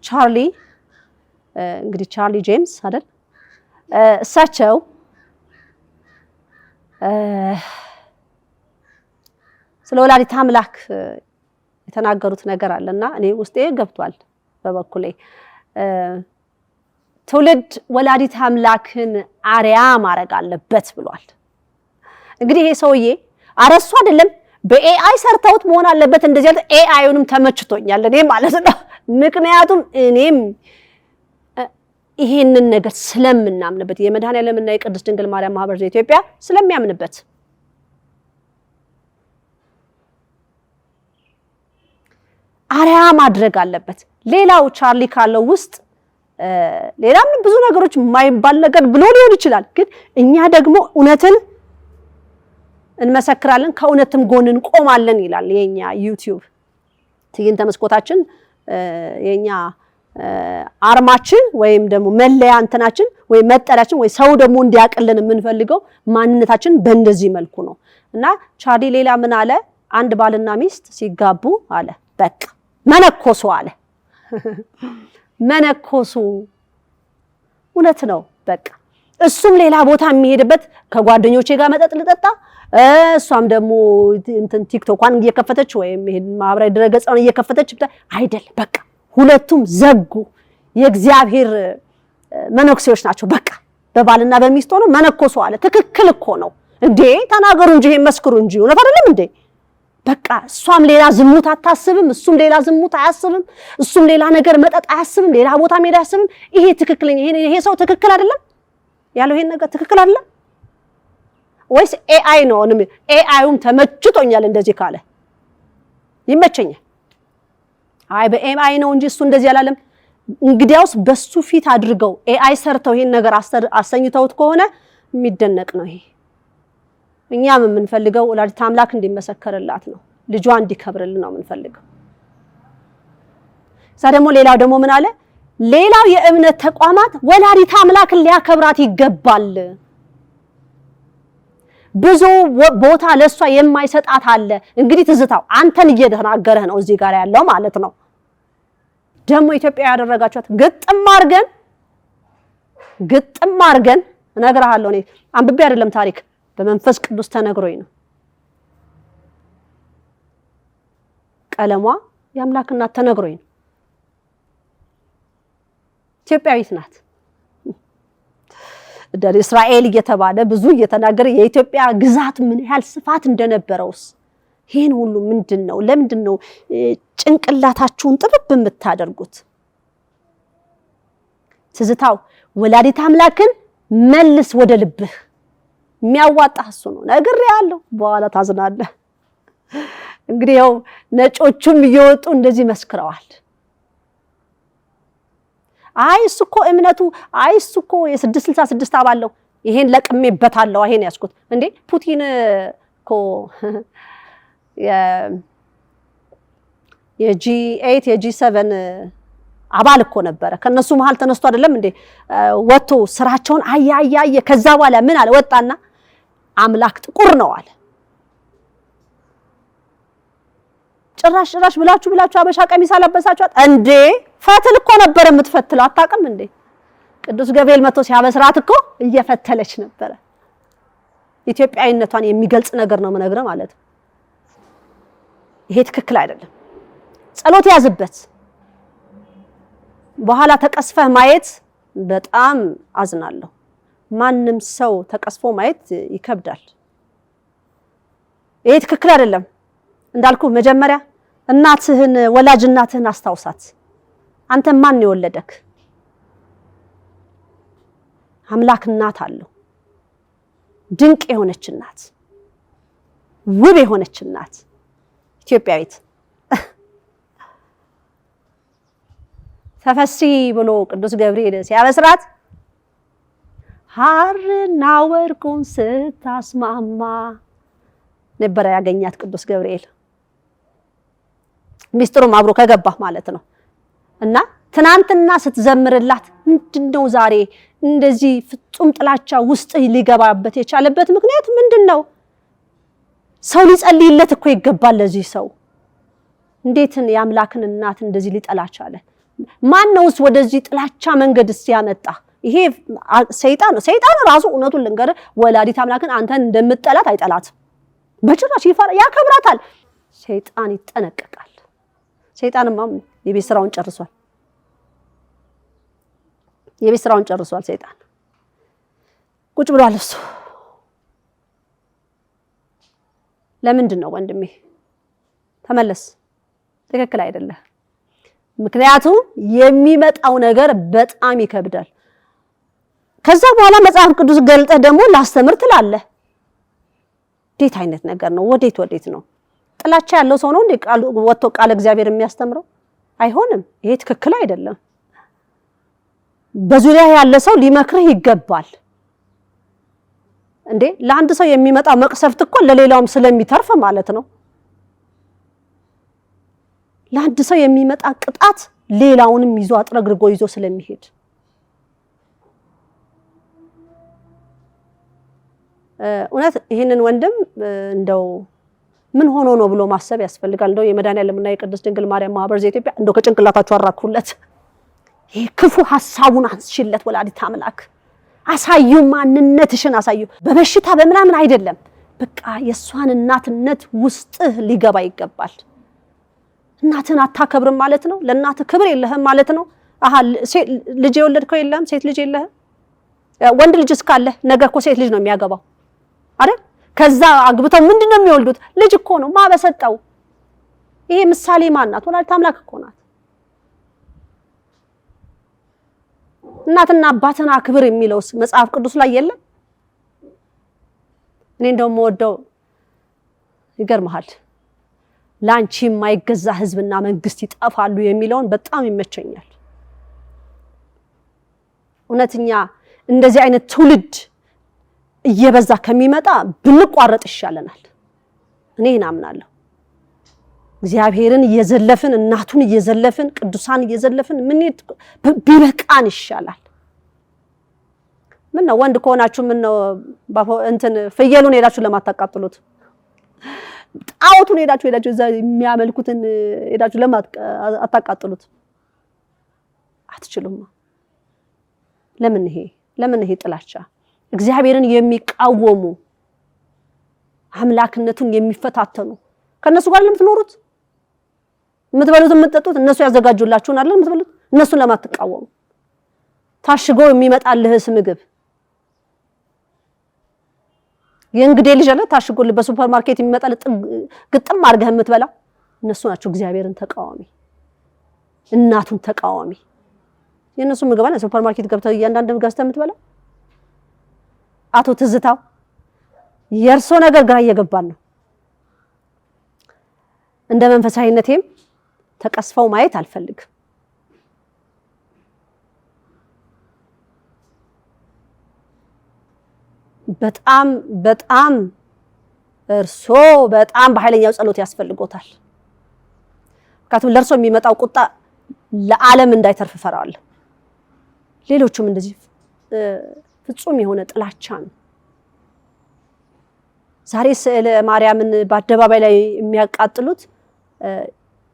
ቻርሊ እንግዲህ ቻርሊ ጄምስ አይደል? እሳቸው ስለ ወላዲተ አምላክ የተናገሩት ነገር አለና እኔ ውስጤ ገብቷል። በበኩሌ ትውልድ ወላዲተ አምላክን አርያ ማድረግ አለበት ብሏል። እንግዲህ ይሄ ሰውዬ አረሱ አይደለም በኤአይ ሰርተውት መሆን አለበት። እንደዚህ አይነት ኤአይውንም ተመችቶኛል እኔ ማለት ነው። ምክንያቱም እኔም ይሄንን ነገር ስለምናምንበት የመድኃኔዓለምና የቅድስት ድንግል ማርያም ማህበር ዘኢትዮጵያ ስለሚያምንበት አርያ ማድረግ አለበት። ሌላው ቻርሊ ካለው ውስጥ ሌላም ብዙ ነገሮች የማይባል ነገር ብሎ ሊሆን ይችላል። ግን እኛ ደግሞ እውነትን እንመሰክራለን፣ ከእውነትም ጎን እንቆማለን ይላል የኛ ዩቲዩብ ትዕይንተ መስኮታችን። የኛ አርማችን ወይም ደግሞ መለያ እንትናችን ወይ መጠሪያችን ወይ ሰው ደግሞ እንዲያቀልን የምንፈልገው ማንነታችን በእንደዚህ መልኩ ነው። እና ቻርሊ ሌላ ምን አለ? አንድ ባልና ሚስት ሲጋቡ አለ በቃ መነኮሱ አለ። መነኮሱ እውነት ነው። በቃ እሱም ሌላ ቦታ የሚሄድበት ከጓደኞቼ ጋር መጠጥ ልጠጣ፣ እሷም ደግሞ እንትን ቲክቶኳን እየከፈተች ወይም ይሄን ማህበራዊ ድረገጽን እየከፈተች አይደል። በቃ ሁለቱም ዘጉ። የእግዚአብሔር መነኩሴዎች ናቸው። በቃ በባልና በሚስት ሆነው መነኮሱ አለ። ትክክል እኮ ነው እንዴ! ተናገሩ እንጂ ይሄን መስክሩ እንጂ እውነት አይደለም እንዴ? በቃ እሷም ሌላ ዝሙት አታስብም፣ እሱም ሌላ ዝሙት አያስብም፣ እሱም ሌላ ነገር መጠጥ አያስብም፣ ሌላ ቦታ መሄድ አያስብም። ይሄ ትክክለኛ ይሄ ሰው ትክክል አይደለም ያለው? ይሄን ነገር ትክክል አይደለም ወይስ ኤአይ ነው? ኤአይውም ተመችቶኛል እንደዚህ ካለ ይመቸኛል። አይ በኤአይ ነው እንጂ እሱ እንደዚህ አላለም። እንግዲያውስ በሱ ፊት አድርገው ኤአይ ሰርተው ይሄን ነገር አሰኝተውት ከሆነ የሚደነቅ ነው ይሄ። እኛም የምንፈልገው ወላዲተ አምላክ እንዲመሰከርላት ነው፣ ልጇ እንዲከብርልን ነው የምንፈልገው። ደግሞ ሌላው ደግሞ ምን አለ? ሌላው የእምነት ተቋማት ወላዲተ አምላክን ሊያከብራት ይገባል። ብዙ ቦታ ለሷ የማይሰጣት አለ። እንግዲህ ትዝታው አንተን እየተናገረህ ነው እዚህ ጋር ያለው ማለት ነው። ደግሞ ኢትዮጵያ ያደረጋችኋት ግጥም አድርገን እነግርሃለሁ። እኔ አንብቤ አይደለም ታሪክ በመንፈስ ቅዱስ ተነግሮኝ ነው። ቀለሟ የአምላክ እናት ተነግሮኝ ነው። ኢትዮጵያዊት ናት። እስራኤል እየተባለ ብዙ እየተናገረ የኢትዮጵያ ግዛት ምን ያህል ስፋት እንደነበረውስ ይሄን ሁሉ ምንድነው? ለምንድነው ጭንቅላታችሁን ጥብብ የምታደርጉት? ትዝታው ወላዲተ አምላክን መልስ ወደ ልብህ። የሚያዋጣ እሱ ነው። ነግሬሃለሁ፣ በኋላ ታዝናለህ። እንግዲህ ያው ነጮቹም እየወጡ እንደዚህ መስክረዋል። አይ እሱ እኮ እምነቱ አይ እሱ እኮ የ666 አባለው ይሄን ለቅሜበታለሁ ይሄን ያስኩት እንዴ ፑቲን እኮ የጂ8 የጂ7 አባል እኮ ነበረ። ከነሱ መሃል ተነስቶ አይደለም እንዴ ወጥቶ ስራቸውን አያያየ። ከዛ በኋላ ምን አለ? ወጣና አምላክ ጥቁር ነው አለ። ጭራሽ ብላችሁ አበሻ ቀሚስ አለበሳችኋት እንዴ? ፈትል እኮ ነበር የምትፈትለው። አታውቅም እንዴ? ቅዱስ ገብርኤል መጥቶ ሲያበስራት እኮ እየፈተለች ነበረ። ኢትዮጵያዊነቷን የሚገልጽ ነገር ነው የምነግርህ ማለት ነው። ይሄ ትክክል አይደለም። ጸሎት ያዝበት። በኋላ ተቀስፈህ ማየት በጣም አዝናለሁ። ማንም ሰው ተቀስፎ ማየት ይከብዳል። ይሄ ትክክል አይደለም። እንዳልኩ መጀመሪያ እናትህን ወላጅ እናትህን አስታውሳት። አንተ ማን የወለደክ? አምላክ እናት አለው። ድንቅ የሆነች እናት፣ ውብ የሆነች እናት ኢትዮጵያዊት። ተፈሲ ብሎ ቅዱስ ገብርኤል ሲያበስራት ሐርና ወርቁን ስታስማማ ነበር ያገኛት ቅዱስ ገብርኤል። ሚስጥሩም አብሮ ከገባ ማለት ነው። እና ትናንትና ስትዘምርላት ምንድነው ዛሬ እንደዚህ ፍጹም ጥላቻ ውስጥ ሊገባበት የቻለበት ምክንያት ምንድነው? ሰው ሊጸልይለት እኮ ይገባል ለዚህ ሰው። እንዴትን የአምላክን እናት እንደዚህ ሊጠላ ቻለ? ማን ነውስ ወደዚህ ጥላቻ መንገድ ሲያመጣ? ይሄ ሰይጣን ነው። ሰይጣን ራሱ እውነቱን ልንገር ወላዲት አምላክን አንተን እንደምትጠላት አይጠላትም በጭራሽ፣ ያከብራታል። ሰይጣን ይጠነቀቃል። ሰይጣንማ የቤት ስራውን ጨርሷል። የቤት ስራውን ጨርሷል። ሰይጣን ቁጭ ብሏል እሱ። ለምንድን ነው ወንድሜ ተመለስ? ትክክል አይደለም። ምክንያቱም የሚመጣው ነገር በጣም ይከብዳል። ከዛ በኋላ መጽሐፍ ቅዱስ ገልጠህ ደግሞ ላስተምር ትላለህ። እንዴት አይነት ነገር ነው? ወዴት ነው? ጥላቻ ያለው ሰው ነው እንዴ ወጥቶ ቃል እግዚአብሔር የሚያስተምረው? አይሆንም። ይሄ ትክክል አይደለም። በዙሪያ ያለ ሰው ሊመክርህ ይገባል። እንዴ ለአንድ ሰው የሚመጣው መቅሰፍት እኮ ለሌላውም ስለሚተርፍ ማለት ነው። ለአንድ ሰው የሚመጣ ቅጣት ሌላውንም ይዞ አጥረግርጎ ይዞ ስለሚሄድ እውነት ይሄንን ወንድም እንደው ምን ሆኖ ነው ብሎ ማሰብ ያስፈልጋል። እንደው የመድኃኒዓለምና የቅድስት ድንግል ማርያም ማህበር ዘኢትዮጵያ እንደው ከጭንቅላታችሁ አራኩለት። ይሄ ክፉ ሐሳቡን አንሽለት። ወላዲተ አምላክ አሳዩ፣ ማንነትሽን አሳዩ። በበሽታ በምናምን አይደለም። በቃ የሷን እናትነት ውስጥህ ሊገባ ይገባል። እናትን አታከብርም ማለት ነው። ለእናት ክብር የለህም ማለት ነው። አሃ ልጅ የወለድከው የለም፣ ሴት ልጅ የለህም። ወንድ ልጅ እስካለ ነገ እኮ ሴት ልጅ ነው የሚያገባው አይደል? ከዛ አግብተው ምንድነው የሚወልዱት? ልጅ እኮ ነው ማበሰጠው። ይሄ ምሳሌ ማን ናት? ወላዲተ አምላክ እኮ ናት። እናትና አባትን አክብር የሚለውስ መጽሐፍ ቅዱስ ላይ የለም? እኔ እንደውም ወደው ይገርምሃል ላንቺ የማይገዛ ህዝብና መንግስት ይጠፋሉ የሚለውን በጣም ይመቸኛል። እውነተኛ እንደዚህ አይነት ትውልድ እየበዛ ከሚመጣ ብንቋረጥ ይሻለናል። እኔ እናምናለሁ። እግዚአብሔርን እየዘለፍን እናቱን እየዘለፍን ቅዱሳን እየዘለፍን ምን ቢበቃን ይሻላል። ምን ነው ወንድ ከሆናችሁ ምን ነው እንትን ፍየሉን ሄዳችሁ ለማታቃጥሉት? ጣዖቱን ሄዳችሁ እዛ የሚያመልኩትን ሄዳችሁ ለማታቃጥሉት? አትችሉም። ለምን ይሄ ጥላቻ? እግዚአብሔርን የሚቃወሙ አምላክነቱን የሚፈታተኑ ከነሱ ጋር ለምትኖሩት የምትበሉት የምትጠጡት እነሱ ያዘጋጁላችሁን አይደል የምትበሉት? እነሱን ለማትቃወሙ ታሽጎ የሚመጣልህስ ምግብ የእንግዴ ልጅ አለ ታሽጎ በሱፐር ማርኬት የሚመጣል ግጥም አድርገህ የምትበላው እነሱ ናቸው። እግዚአብሔርን ተቃዋሚ፣ እናቱን ተቃዋሚ። የነሱ ምግብ አለ ሱፐር ማርኬት ገብተህ እያንዳንዱ ገዝተህ የምትበላው። አቶ ትዝታው የእርሶ ነገር ግራ እየገባን ነው። እንደ መንፈሳዊነቴም ተቀስፈው ማየት አልፈልግም። በጣም እርሶ በጣም በኃይለኛው ጸሎት ያስፈልጎታል። ምክንያቱም ለእርሶ የሚመጣው ቁጣ ለዓለም እንዳይተርፍ ፈራዋለሁ። ሌሎቹም እንደዚህ ፍጹም የሆነ ጥላቻ ነው። ዛሬ ስዕለ ማርያምን በአደባባይ ላይ የሚያቃጥሉት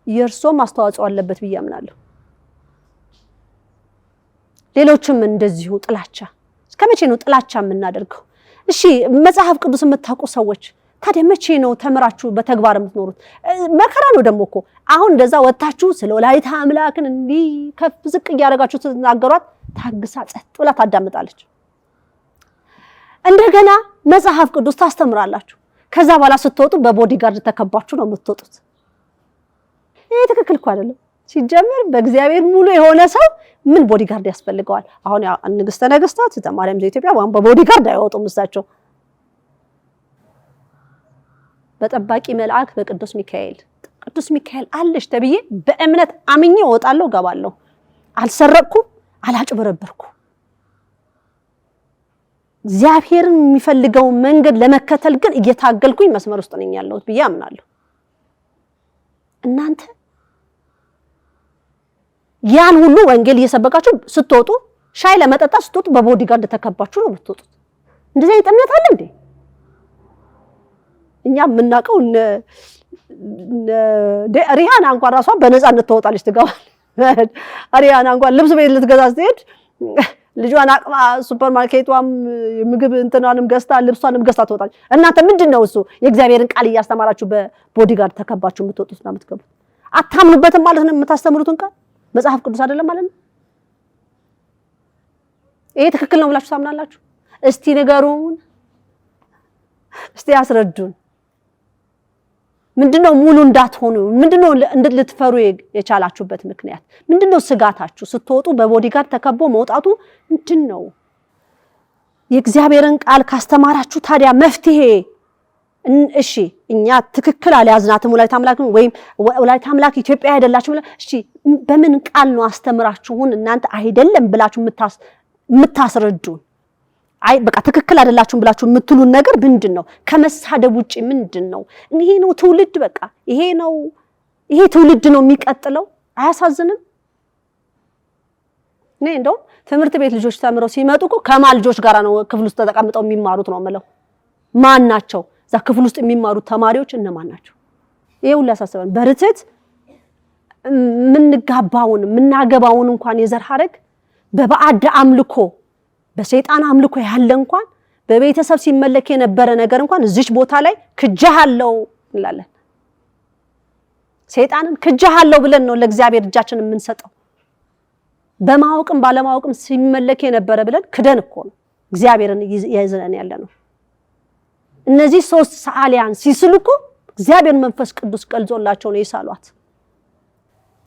የእርሶም አስተዋጽኦ አለበት ብዬ አምናለሁ። ሌሎችም እንደዚሁ ጥላቻ። እስከመቼ ነው ጥላቻ የምናደርገው? እሺ መጽሐፍ ቅዱስ የምታውቁ ሰዎች ታዲያ መቼ ነው ተምራችሁ በተግባር የምትኖሩት? መከራ ነው ደግሞ እኮ አሁን እንደዛ ወጣችሁ ስለ ወላዲተ አምላክን እንዲህ ከፍ ዝቅ እያደረጋችሁ ትናገሯት፣ ታግሳ ጸጥ ብላ ታዳምጣለች። እንደገና መጽሐፍ ቅዱስ ታስተምራላችሁ። ከዛ በኋላ ስትወጡ በቦዲጋርድ ተከባችሁ ነው የምትወጡት። ይሄ ትክክል እኮ አይደለም። ሲጀመር በእግዚአብሔር ሙሉ የሆነ ሰው ምን ቦዲጋርድ ያስፈልገዋል? አሁን ንግስተ ነገስታት ማርያም ዘኢትዮጵያ በቦዲጋርድ አይወጡም። እሳቸው በጠባቂ መልአክ በቅዱስ ሚካኤል አለሽ ተብዬ በእምነት አምኜ እወጣለሁ ገባለሁ። አልሰረቅኩም፣ አላጭበረበርኩም። እግዚአብሔርን የሚፈልገው መንገድ ለመከተል ግን እየታገልኩኝ መስመር ውስጥ ነኝ ያለሁት ብዬ አምናለሁ። እናንተ ያን ሁሉ ወንጌል እየሰበካችሁ ስትወጡ ሻይ ለመጠጣት ስትወጡ በቦዲጋርድ ተከባችሁ ነው የምትወጡት። እንደዚህ አይነት እምነት አለ እንዴ? እኛ የምናውቀው ሪሃና እንኳን ራሷ በነፃነት ትወጣለች ትገባለች። ሪሃና እንኳን ልብስ ቤት ልትገዛ ስትሄድ ልጇን አቅማ ሱፐርማርኬቷም ምግብ እንትናንም ገዝታ ልብሷንም ገዝታ ትወጣለች። እናንተ ምንድነው እሱ የእግዚአብሔርን ቃል እያስተማራችሁ በቦዲጋርድ ተከባችሁ የምትወጡትና የምትገቡት? አታምኑበትም ማለት ነው የምታስተምሩትን ቃል መጽሐፍ ቅዱስ አይደለም ማለት ነው። ይሄ ትክክል ነው ብላችሁ ታምናላችሁ? እስቲ ንገሩን፣ እስቲ አስረዱን። ምንድነው ሙሉ እንዳትሆኑ ምንድነው ልትፈሩ የቻላችሁበት ምክንያት ምንድነው? ስጋታችሁ ስትወጡ በቦዲጋርድ ተከቦ መውጣቱ ምንድነው? የእግዚአብሔርን ቃል ካስተማራችሁ ታዲያ መፍትሄ እሺ እኛ ትክክል አልያዝናትም ወላዲተ አምላክ ወይም ወላዲተ አምላክ ኢትዮጵያ አይደላችሁ እሺ በምን ቃል ነው አስተምራችሁን እናንተ አይደለም ብላችሁ የምታስረዱን? አይ በቃ ትክክል አይደላችሁም ብላችሁ የምትሉን ነገር ምንድነው? ከመሳደብ ውጪ ምንድነው? ይሄ ነው ትውልድ በቃ ይሄ ትውልድ ነው የሚቀጥለው። አያሳዝንም? እንደው ትምህርት ቤት ልጆች ተምረው ሲመጡ ከማን ልጆች ጋር ነው ክፍል ውስጥ ተቀምጠው የሚማሩት ነው የምለው? ማን ናቸው እዛ ክፍል ውስጥ የሚማሩት ተማሪዎች እነማን ናቸው? ይሄ ሁሉ ያሳስባል። በርትት ምንጋባውን እንኳን የዘር ሐረግ በባዕድ አምልኮ በሰይጣን አምልኮ ያለ እንኳን በቤተሰብ ሲመለክ የነበረ ነገር እንኳን እዚች ቦታ ላይ ክጃሃለው እንላለን። ሰይጣንን ክጃሃለው ብለን ነው ለእግዚአብሔር እጃችንን የምንሰጠው። በማወቅም ባለማወቅም ሲመለክ የነበረ ብለን ክደን እኮ ነው እግዚአብሔርን ያይዘን ያለ ነው። እነዚህ ሶስት ሰዓሊያን ሲስሉኩ እግዚአብሔር መንፈስ ቅዱስ ቀልጾላቸው ነው የሳሏት።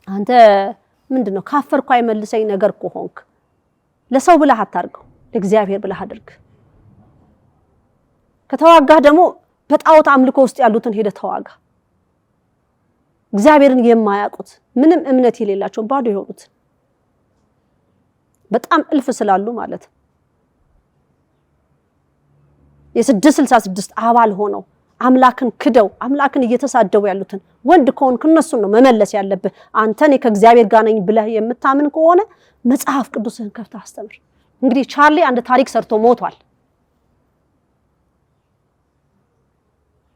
አንተ ምንድነው ካፈርኩ አይመልሰኝ ነገር እኮ ሆንክ። ለሰው ብለህ አታርገው፣ ለእግዚአብሔር ብለህ አድርግ። ከተዋጋ ደግሞ በጣዖት አምልኮ ውስጥ ያሉትን ሄደ ተዋጋ። እግዚአብሔርን የማያውቁት ምንም እምነት የሌላቸው ባዶ የሆኑት በጣም እልፍ ስላሉ ማለት የ666 አባል ሆነው አምላክን ክደው አምላክን እየተሳደቡ ያሉትን ወንድ ከሆንክ እነሱን ነው መመለስ ያለብህ። አንተን ከእግዚአብሔር ጋር ነኝ ብለህ የምታምን ከሆነ መጽሐፍ ቅዱስን ከፍተህ አስተምር። እንግዲህ ቻርሊ አንድ ታሪክ ሰርቶ ሞቷል።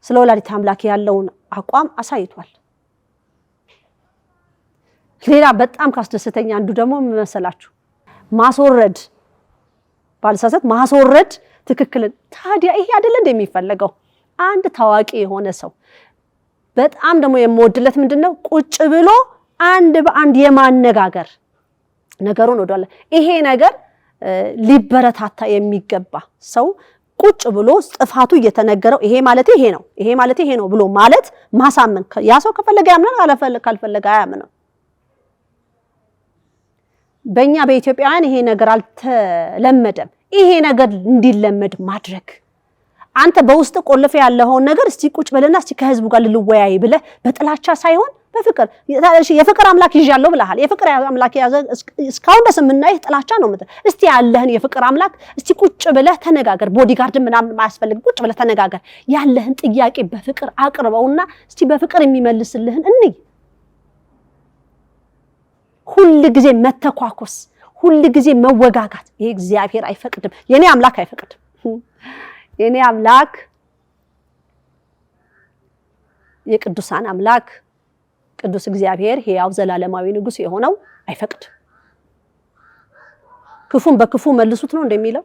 ስለ ወላዲተ አምላክ ያለውን አቋም አሳይቷል። ሌላ በጣም ካስደስተኛ አንዱ ደግሞ መሰላችሁ ማስወረድ ባልሳሳት ማስወረድ ትክክል። ታዲያ ይሄ አይደለ እንደሚፈልገው አንድ ታዋቂ የሆነ ሰው በጣም ደግሞ የምወድለት ምንድነው ቁጭ ብሎ አንድ በአንድ የማነጋገር ነገሩን ወደኋላ ይሄ ነገር ሊበረታታ የሚገባ ሰው ቁጭ ብሎ ጥፋቱ እየተነገረው ይሄ ማለት ይሄ ነው ብሎ ማለት ማሳመን። ያ ሰው ከፈለገ ያምናል ካልፈለገ አያምንም። በእኛ በኢትዮጵያውያን ይሄ ነገር አልተለመደም። ይሄ ነገር እንዲለመድ ማድረግ አንተ በውስጥ ቆልፈ ያለውን ነገር እስቲ ቁጭ በለና እስቲ ከህዝቡ ጋር ልወያይ ብለ በጥላቻ ሳይሆን በፍቅር የፍቅር አምላክ ይዣለሁ ብለሃል። የፍቅር አምላክ ያዘ እስካሁን ደስ ምናይ ጥላቻ ነው ማለት። እስቲ ያለህን የፍቅር አምላክ እስቲ ቁጭ ብለ ተነጋገር። ቦዲጋርድ ምናምን ማያስፈልግ ቁጭ ብለ ተነጋገር። ያለህን ጥያቄ በፍቅር አቅርበውና እስቲ በፍቅር የሚመልስልህን እንይ። ሁሉ ጊዜ መተኳኮስ፣ ሁሉ ጊዜ መወጋጋት ይሄ እግዚአብሔር አይፈቅድም። የኔ አምላክ አይፈቅድም። የኔ አምላክ የቅዱሳን አምላክ ቅዱስ እግዚአብሔር ሕያው ዘላለማዊ ንጉስ የሆነው አይፈቅድም። ክፉን በክፉ መልሱት ነው እንደሚለው።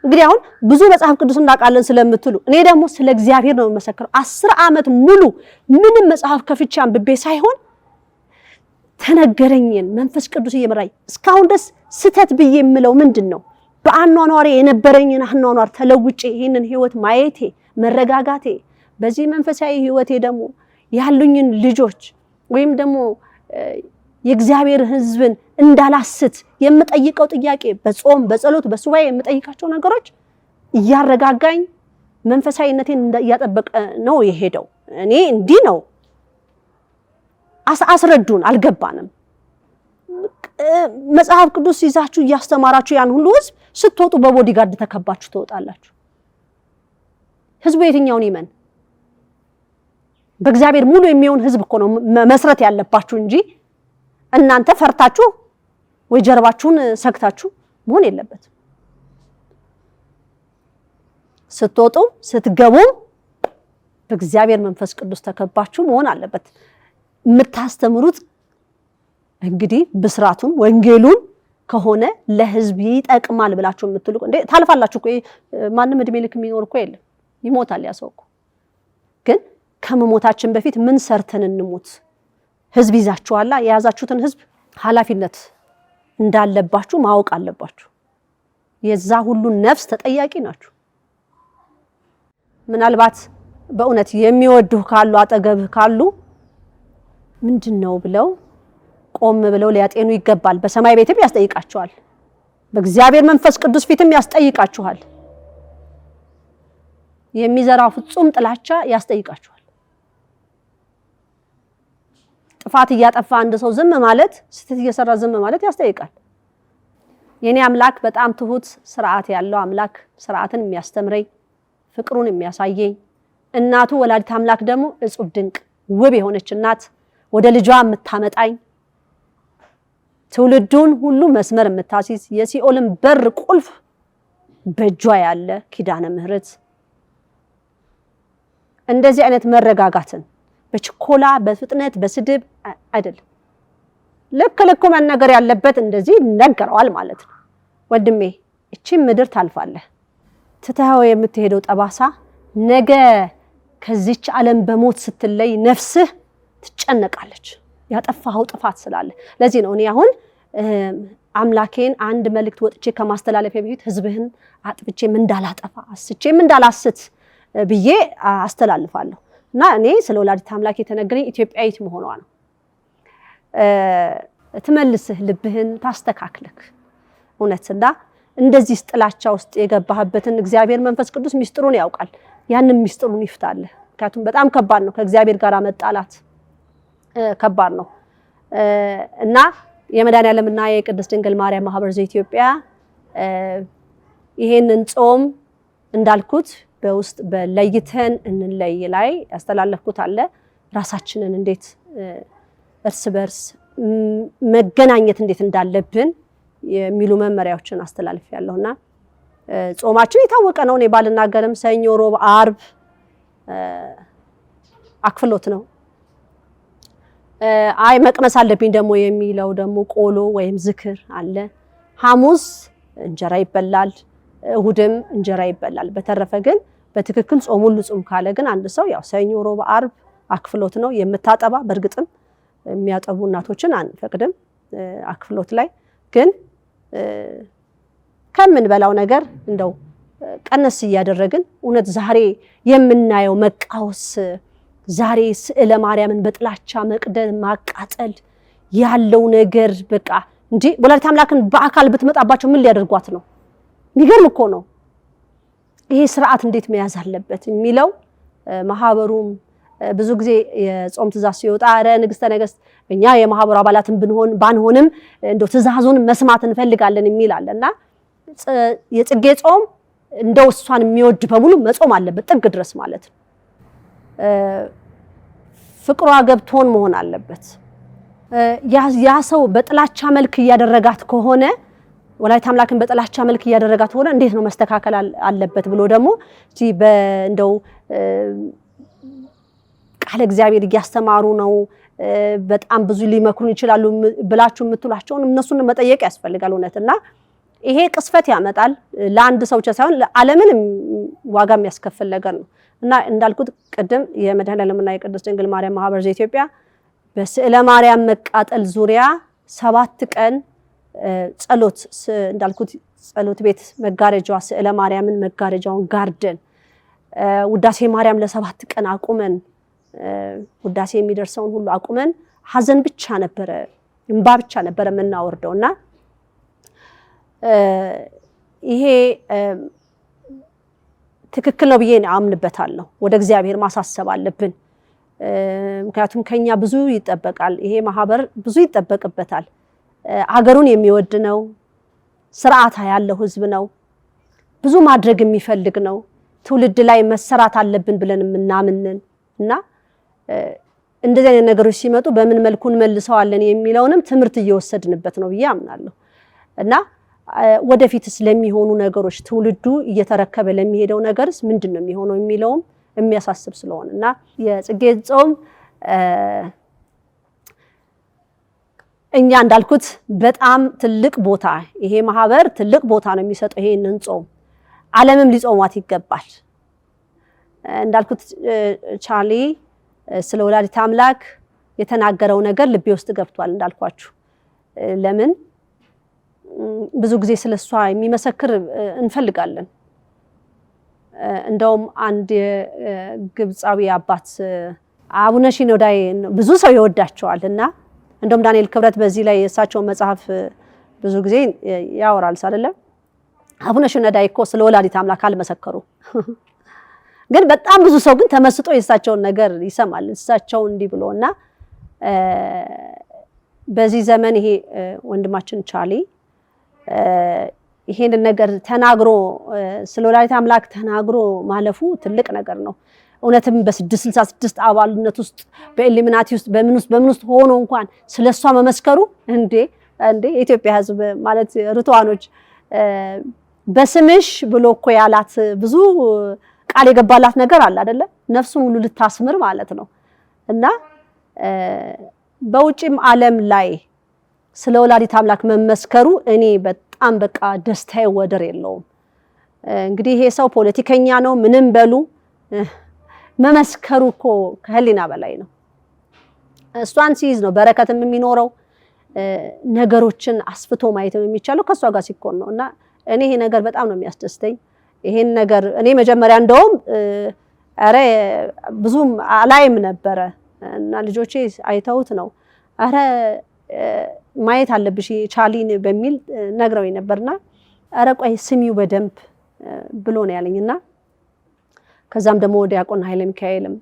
እንግዲህ አሁን ብዙ መጽሐፍ ቅዱስ እንዳቃለን ስለምትሉ እኔ ደግሞ ስለ እግዚአብሔር ነው መሰከረው። 10 ዓመት ሙሉ ምንም መጽሐፍ ከፍቼ አንብቤ ሳይሆን ተነገረኝን መንፈስ ቅዱስ እየመራኝ እስካሁን ደስ ስተት ብዬ የምለው ምንድነው በአኗኗሬ የነበረኝን አኗኗር ተለውጬ ይሄንን ህይወት ማየቴ መረጋጋቴ በዚህ መንፈሳዊ ህይወቴ ደግሞ ያሉኝን ልጆች ወይም ደግሞ የእግዚአብሔር ህዝብን እንዳላስት የምጠይቀው ጥያቄ በጾም በጸሎት በሱባኤ የምጠይቃቸው ነገሮች እያረጋጋኝ መንፈሳዊነቴን እያጠበቀ ነው የሄደው። እኔ እንዲህ ነው አስረዱን አልገባንም። መጽሐፍ ቅዱስ ይዛችሁ እያስተማራችሁ ያን ሁሉ ህዝብ ስትወጡ በቦዲጋርድ ተከባችሁ ትወጣላችሁ። ህዝቡ የትኛውን ይመን? በእግዚአብሔር ሙሉ የሚሆን ህዝብ እኮ ነው መስረት ያለባችሁ እንጂ እናንተ ፈርታችሁ ወይ ጀርባችሁን ሰግታችሁ መሆን የለበትም። ስትወጡ ስትገቡ በእግዚአብሔር መንፈስ ቅዱስ ተከባችሁ መሆን አለበት። የምታስተምሩት እንግዲህ ብስራቱን ወንጌሉን ከሆነ ለህዝብ ይጠቅማል ብላችሁ የምትሉ እንዴ ታልፋላችሁ እኮ። ማንም እድሜ ልክ የሚኖር እኮ የለም፣ ይሞታል ያ ሰው እኮ። ግን ከመሞታችን በፊት ምን ሰርተን እንሞት? ህዝብ ይዛችኋላ። የያዛችሁትን ህዝብ ኃላፊነት እንዳለባችሁ ማወቅ አለባችሁ። የዛ ሁሉ ነፍስ ተጠያቂ ናችሁ። ምናልባት በእውነት የሚወዱህ ካሉ አጠገብህ ካሉ ምንድነው ብለው ቆም ብለው ሊያጤኑ ይገባል። በሰማይ ቤትም ያስጠይቃችኋል፣ በእግዚአብሔር መንፈስ ቅዱስ ፊትም ያስጠይቃችኋል። የሚዘራው ፍጹም ጥላቻ ያስጠይቃችኋል። ጥፋት እያጠፋ አንድ ሰው ዝም ማለት፣ ስህተት እየሰራ ዝም ማለት ያስጠይቃል። የኔ አምላክ በጣም ትሁት ስርዓት ያለው አምላክ፣ ስርዓትን የሚያስተምረኝ ፍቅሩን የሚያሳየኝ፣ እናቱ ወላዲተ አምላክ ደግሞ እጹብ ድንቅ ውብ የሆነች እናት ወደ ልጇ የምታመጣኝ፣ ትውልዱን ሁሉ መስመር የምታሲዝ፣ የሲኦልን በር ቁልፍ በእጇ ያለ ኪዳነ ምህረት፣ እንደዚህ አይነት መረጋጋትን በችኮላ በፍጥነት በስድብ አይደለም። ልክ ልኩ መነገር ያለበት እንደዚህ ይነገረዋል ማለት ነው። ወንድሜ እቺ ምድር ታልፋለህ። ትተኸው የምትሄደው ጠባሳ ነገ ከዚች ዓለም በሞት ስትለይ ነፍስህ ትጨነቃለች፣ ያጠፋኸው ጥፋት ስላለ። ለዚህ ነው እኔ አሁን አምላኬን አንድ መልእክት ወጥቼ ከማስተላለፍ በፊት ህዝብህን አጥብቼም እንዳላጠፋ አስቼም እንዳላስት ብዬ አስተላልፋለሁ። እና እኔ ስለ ወላዲተ አምላክ የተነገረኝ ኢትዮጵያዊት መሆኗ ነው። ትመልስህ ልብህን ታስተካክልክ እውነትና እንደዚህ ጥላቻ ውስጥ የገባህበትን እግዚአብሔር መንፈስ ቅዱስ ሚስጥሩን ያውቃል። ያንን ሚስጥሩን ይፍታልህ። ምክንያቱም በጣም ከባድ ነው፣ ከእግዚአብሔር ጋር መጣላት ከባድ ነው። እና የመድኃኔዓለምና የቅድስት ድንግል ማርያም ማህበር ዘኢትዮጵያ ይሄንን ጾም እንዳልኩት በውስጥ በለይተን እንለይ ላይ ያስተላለፍኩት አለ። ራሳችንን እንዴት እርስ በርስ መገናኘት እንዴት እንዳለብን የሚሉ መመሪያዎችን አስተላልፌያለሁና ጾማችን የታወቀ ነው። እኔ ባልናገርም ሰኞ፣ ሮብ፣ አርብ አክፍሎት ነው። አይ መቅመስ አለብኝ ደግሞ የሚለው ደግሞ ቆሎ ወይም ዝክር አለ። ሐሙስ እንጀራ ይበላል፣ እሁድም እንጀራ ይበላል። በተረፈ ግን በትክክል ጾሙን ልጹም ካለ ግን አንድ ሰው ያው ሰኞ፣ ሮብ፣ አርብ አክፍሎት ነው የምታጠባ። በእርግጥም የሚያጠቡ እናቶችን አንፈቅድም አክፍሎት ላይ ግን ከምንበላው ነገር እንደው ቀነስ እያደረግን እውነት ዛሬ የምናየው መቃወስ፣ ዛሬ ስዕለ ማርያምን በጥላቻ መቅደም ማቃጠል ያለው ነገር በቃ እንጂ ወላዲተ አምላክን በአካል ብትመጣባቸው ምን ሊያደርጓት ነው? የሚገርም እኮ ነው። ይሄ ስርዓት እንዴት መያዝ አለበት የሚለው ማህበሩም ብዙ ጊዜ የጾም ትእዛዝ ሲወጣ አረ ንግስተ ነገስት እኛ የማህበሩ አባላትን ባንሆንም እንደው ትእዛዙን መስማት እንፈልጋለን የሚል አለና የጽጌ ጾም እንደው እሷን የሚወድ በሙሉ መጾም አለበት ጥግ ድረስ ማለት ነው። ፍቅሯ ገብቶን መሆን አለበት። ያ ሰው በጥላቻ መልክ እያደረጋት ከሆነ ወላዲተ አምላክን በጥላቻ መልክ እያደረጋት ሆነ እንዴት ነው መስተካከል አለበት ብሎ ደግሞ እንደው ቃለ እግዚአብሔር እያስተማሩ ነው በጣም ብዙ ሊመክሩን ይችላሉ ብላችሁ የምትሏቸውን እነሱን መጠየቅ ያስፈልጋል እውነትና ይሄ ቅስፈት ያመጣል። ለአንድ ሰው ብቻ ሳይሆን ለዓለምን ዋጋ የሚያስከፍል ነገር ነው እና እንዳልኩት ቅድም የመድኃኔዓለምና የቅድስት ድንግል ማርያም ማህበር ዘኢትዮጵያ በስዕለ ማርያም መቃጠል ዙሪያ 7 ቀን ጸሎት እንዳልኩት ጸሎት ቤት መጋረጃዋ ስዕለ ማርያምን መጋረጃውን ጋርደን ውዳሴ ማርያም ለ7 ቀን አቁመን ውዳሴ የሚደርሰውን ሁሉ አቁመን ሐዘን ብቻ ነበረ እንባ ብቻ ነበረ የምናወርደውና ይሄ ትክክል ነው ብዬ አምንበታለሁ። ወደ እግዚአብሔር ማሳሰብ አለብን። ምክንያቱም ከኛ ብዙ ይጠበቃል። ይሄ ማህበር ብዙ ይጠበቅበታል። ሀገሩን የሚወድ ነው። ስርዓት ያለው ህዝብ ነው። ብዙ ማድረግ የሚፈልግ ነው። ትውልድ ላይ መሰራት አለብን ብለን የምናምንን እና እንደዚህ አይነት ነገሮች ሲመጡ በምን መልኩ እንመልሰዋለን የሚለውንም ትምህርት እየወሰድንበት ነው ብዬ አምናለሁ። እና ወደፊት ስለሚሆኑ ነገሮች ትውልዱ እየተረከበ ለሚሄደው ነገርስ ምንድነው የሚሆነው የሚለውም የሚያሳስብ ስለሆነና የጽጌ ጾም እኛ እንዳልኩት በጣም ትልቅ ቦታ ይሄ ማህበር ትልቅ ቦታ ነው የሚሰጠው ይሄንን ጾም ዓለምም ሊጾሟት ይገባል። እንዳልኩት ቻርሊ ስለ ወላዲተ አምላክ የተናገረው ነገር ልቤ ውስጥ ገብቷል እንዳልኳችሁ። ለምን ብዙ ጊዜ ስለሷ የሚመሰክር እንፈልጋለን። እንደውም አንድ ግብጻዊ አባት አቡነ ሺኖዳይ ብዙ ሰው ይወዳቸዋልና እንደውም ዳንኤል ክብረት በዚህ ላይ የእሳቸው መጽሐፍ ብዙ ጊዜ ያወራል አይደለም። አቡነ ሺኖዳይ እኮ ስለ ወላዲተ አምላክ አልመሰከሩ ግን በጣም ብዙ ሰው ግን ተመስጦ የእሳቸውን ነገር ይሰማል። እሳቸው እንዲህ ብሎና በዚህ ዘመን ይሄ ወንድማችን ቻርሊ ይሄን ነገር ተናግሮ ስለ ወላዲተ አምላክ ተናግሮ ማለፉ ትልቅ ነገር ነው። እውነትም በ666 አባልነት ውስጥ በኢሉሚናቲ ውስጥ በምን ውስጥ ሆኖ እንኳን ስለሷ መመስከሩ እንዴ የኢትዮጵያ ሕዝብ ማለት ርቱዓኖች በስምሽ ብሎ እኮ ያላት ብዙ ቃል የገባላት ነገር አለ አይደለ? ነፍሱን ሁሉ ልታስምር ማለት ነው። እና በውጪም ዓለም ላይ ስለ ወላዲተ አምላክ መመስከሩ እኔ በጣም በቃ ደስታዬ ወደር የለውም። እንግዲህ ይሄ ሰው ፖለቲከኛ ነው ምንም በሉ መመስከሩ እኮ ከህሊና በላይ ነው። እሷን ሲይዝ ነው በረከትም የሚኖረው ነገሮችን አስፍቶ ማየትም የሚቻለው ከሷ ጋር ሲኮን ነው። እና እኔ ይሄ ነገር በጣም ነው የሚያስደስተኝ። ይሄን ነገር እኔ መጀመሪያ እንደውም አረ ብዙም አላይም ነበረ እና ልጆቼ አይተውት ነው አረ ማየት አለብሽ ቻርሊን በሚል ነግረውኝ ነበርና አረ ቆይ ስሚው በደንብ ብሎ ነው ያለኝና ከዛም ደግሞ ዲያቆን ኃይለ ሚካኤልም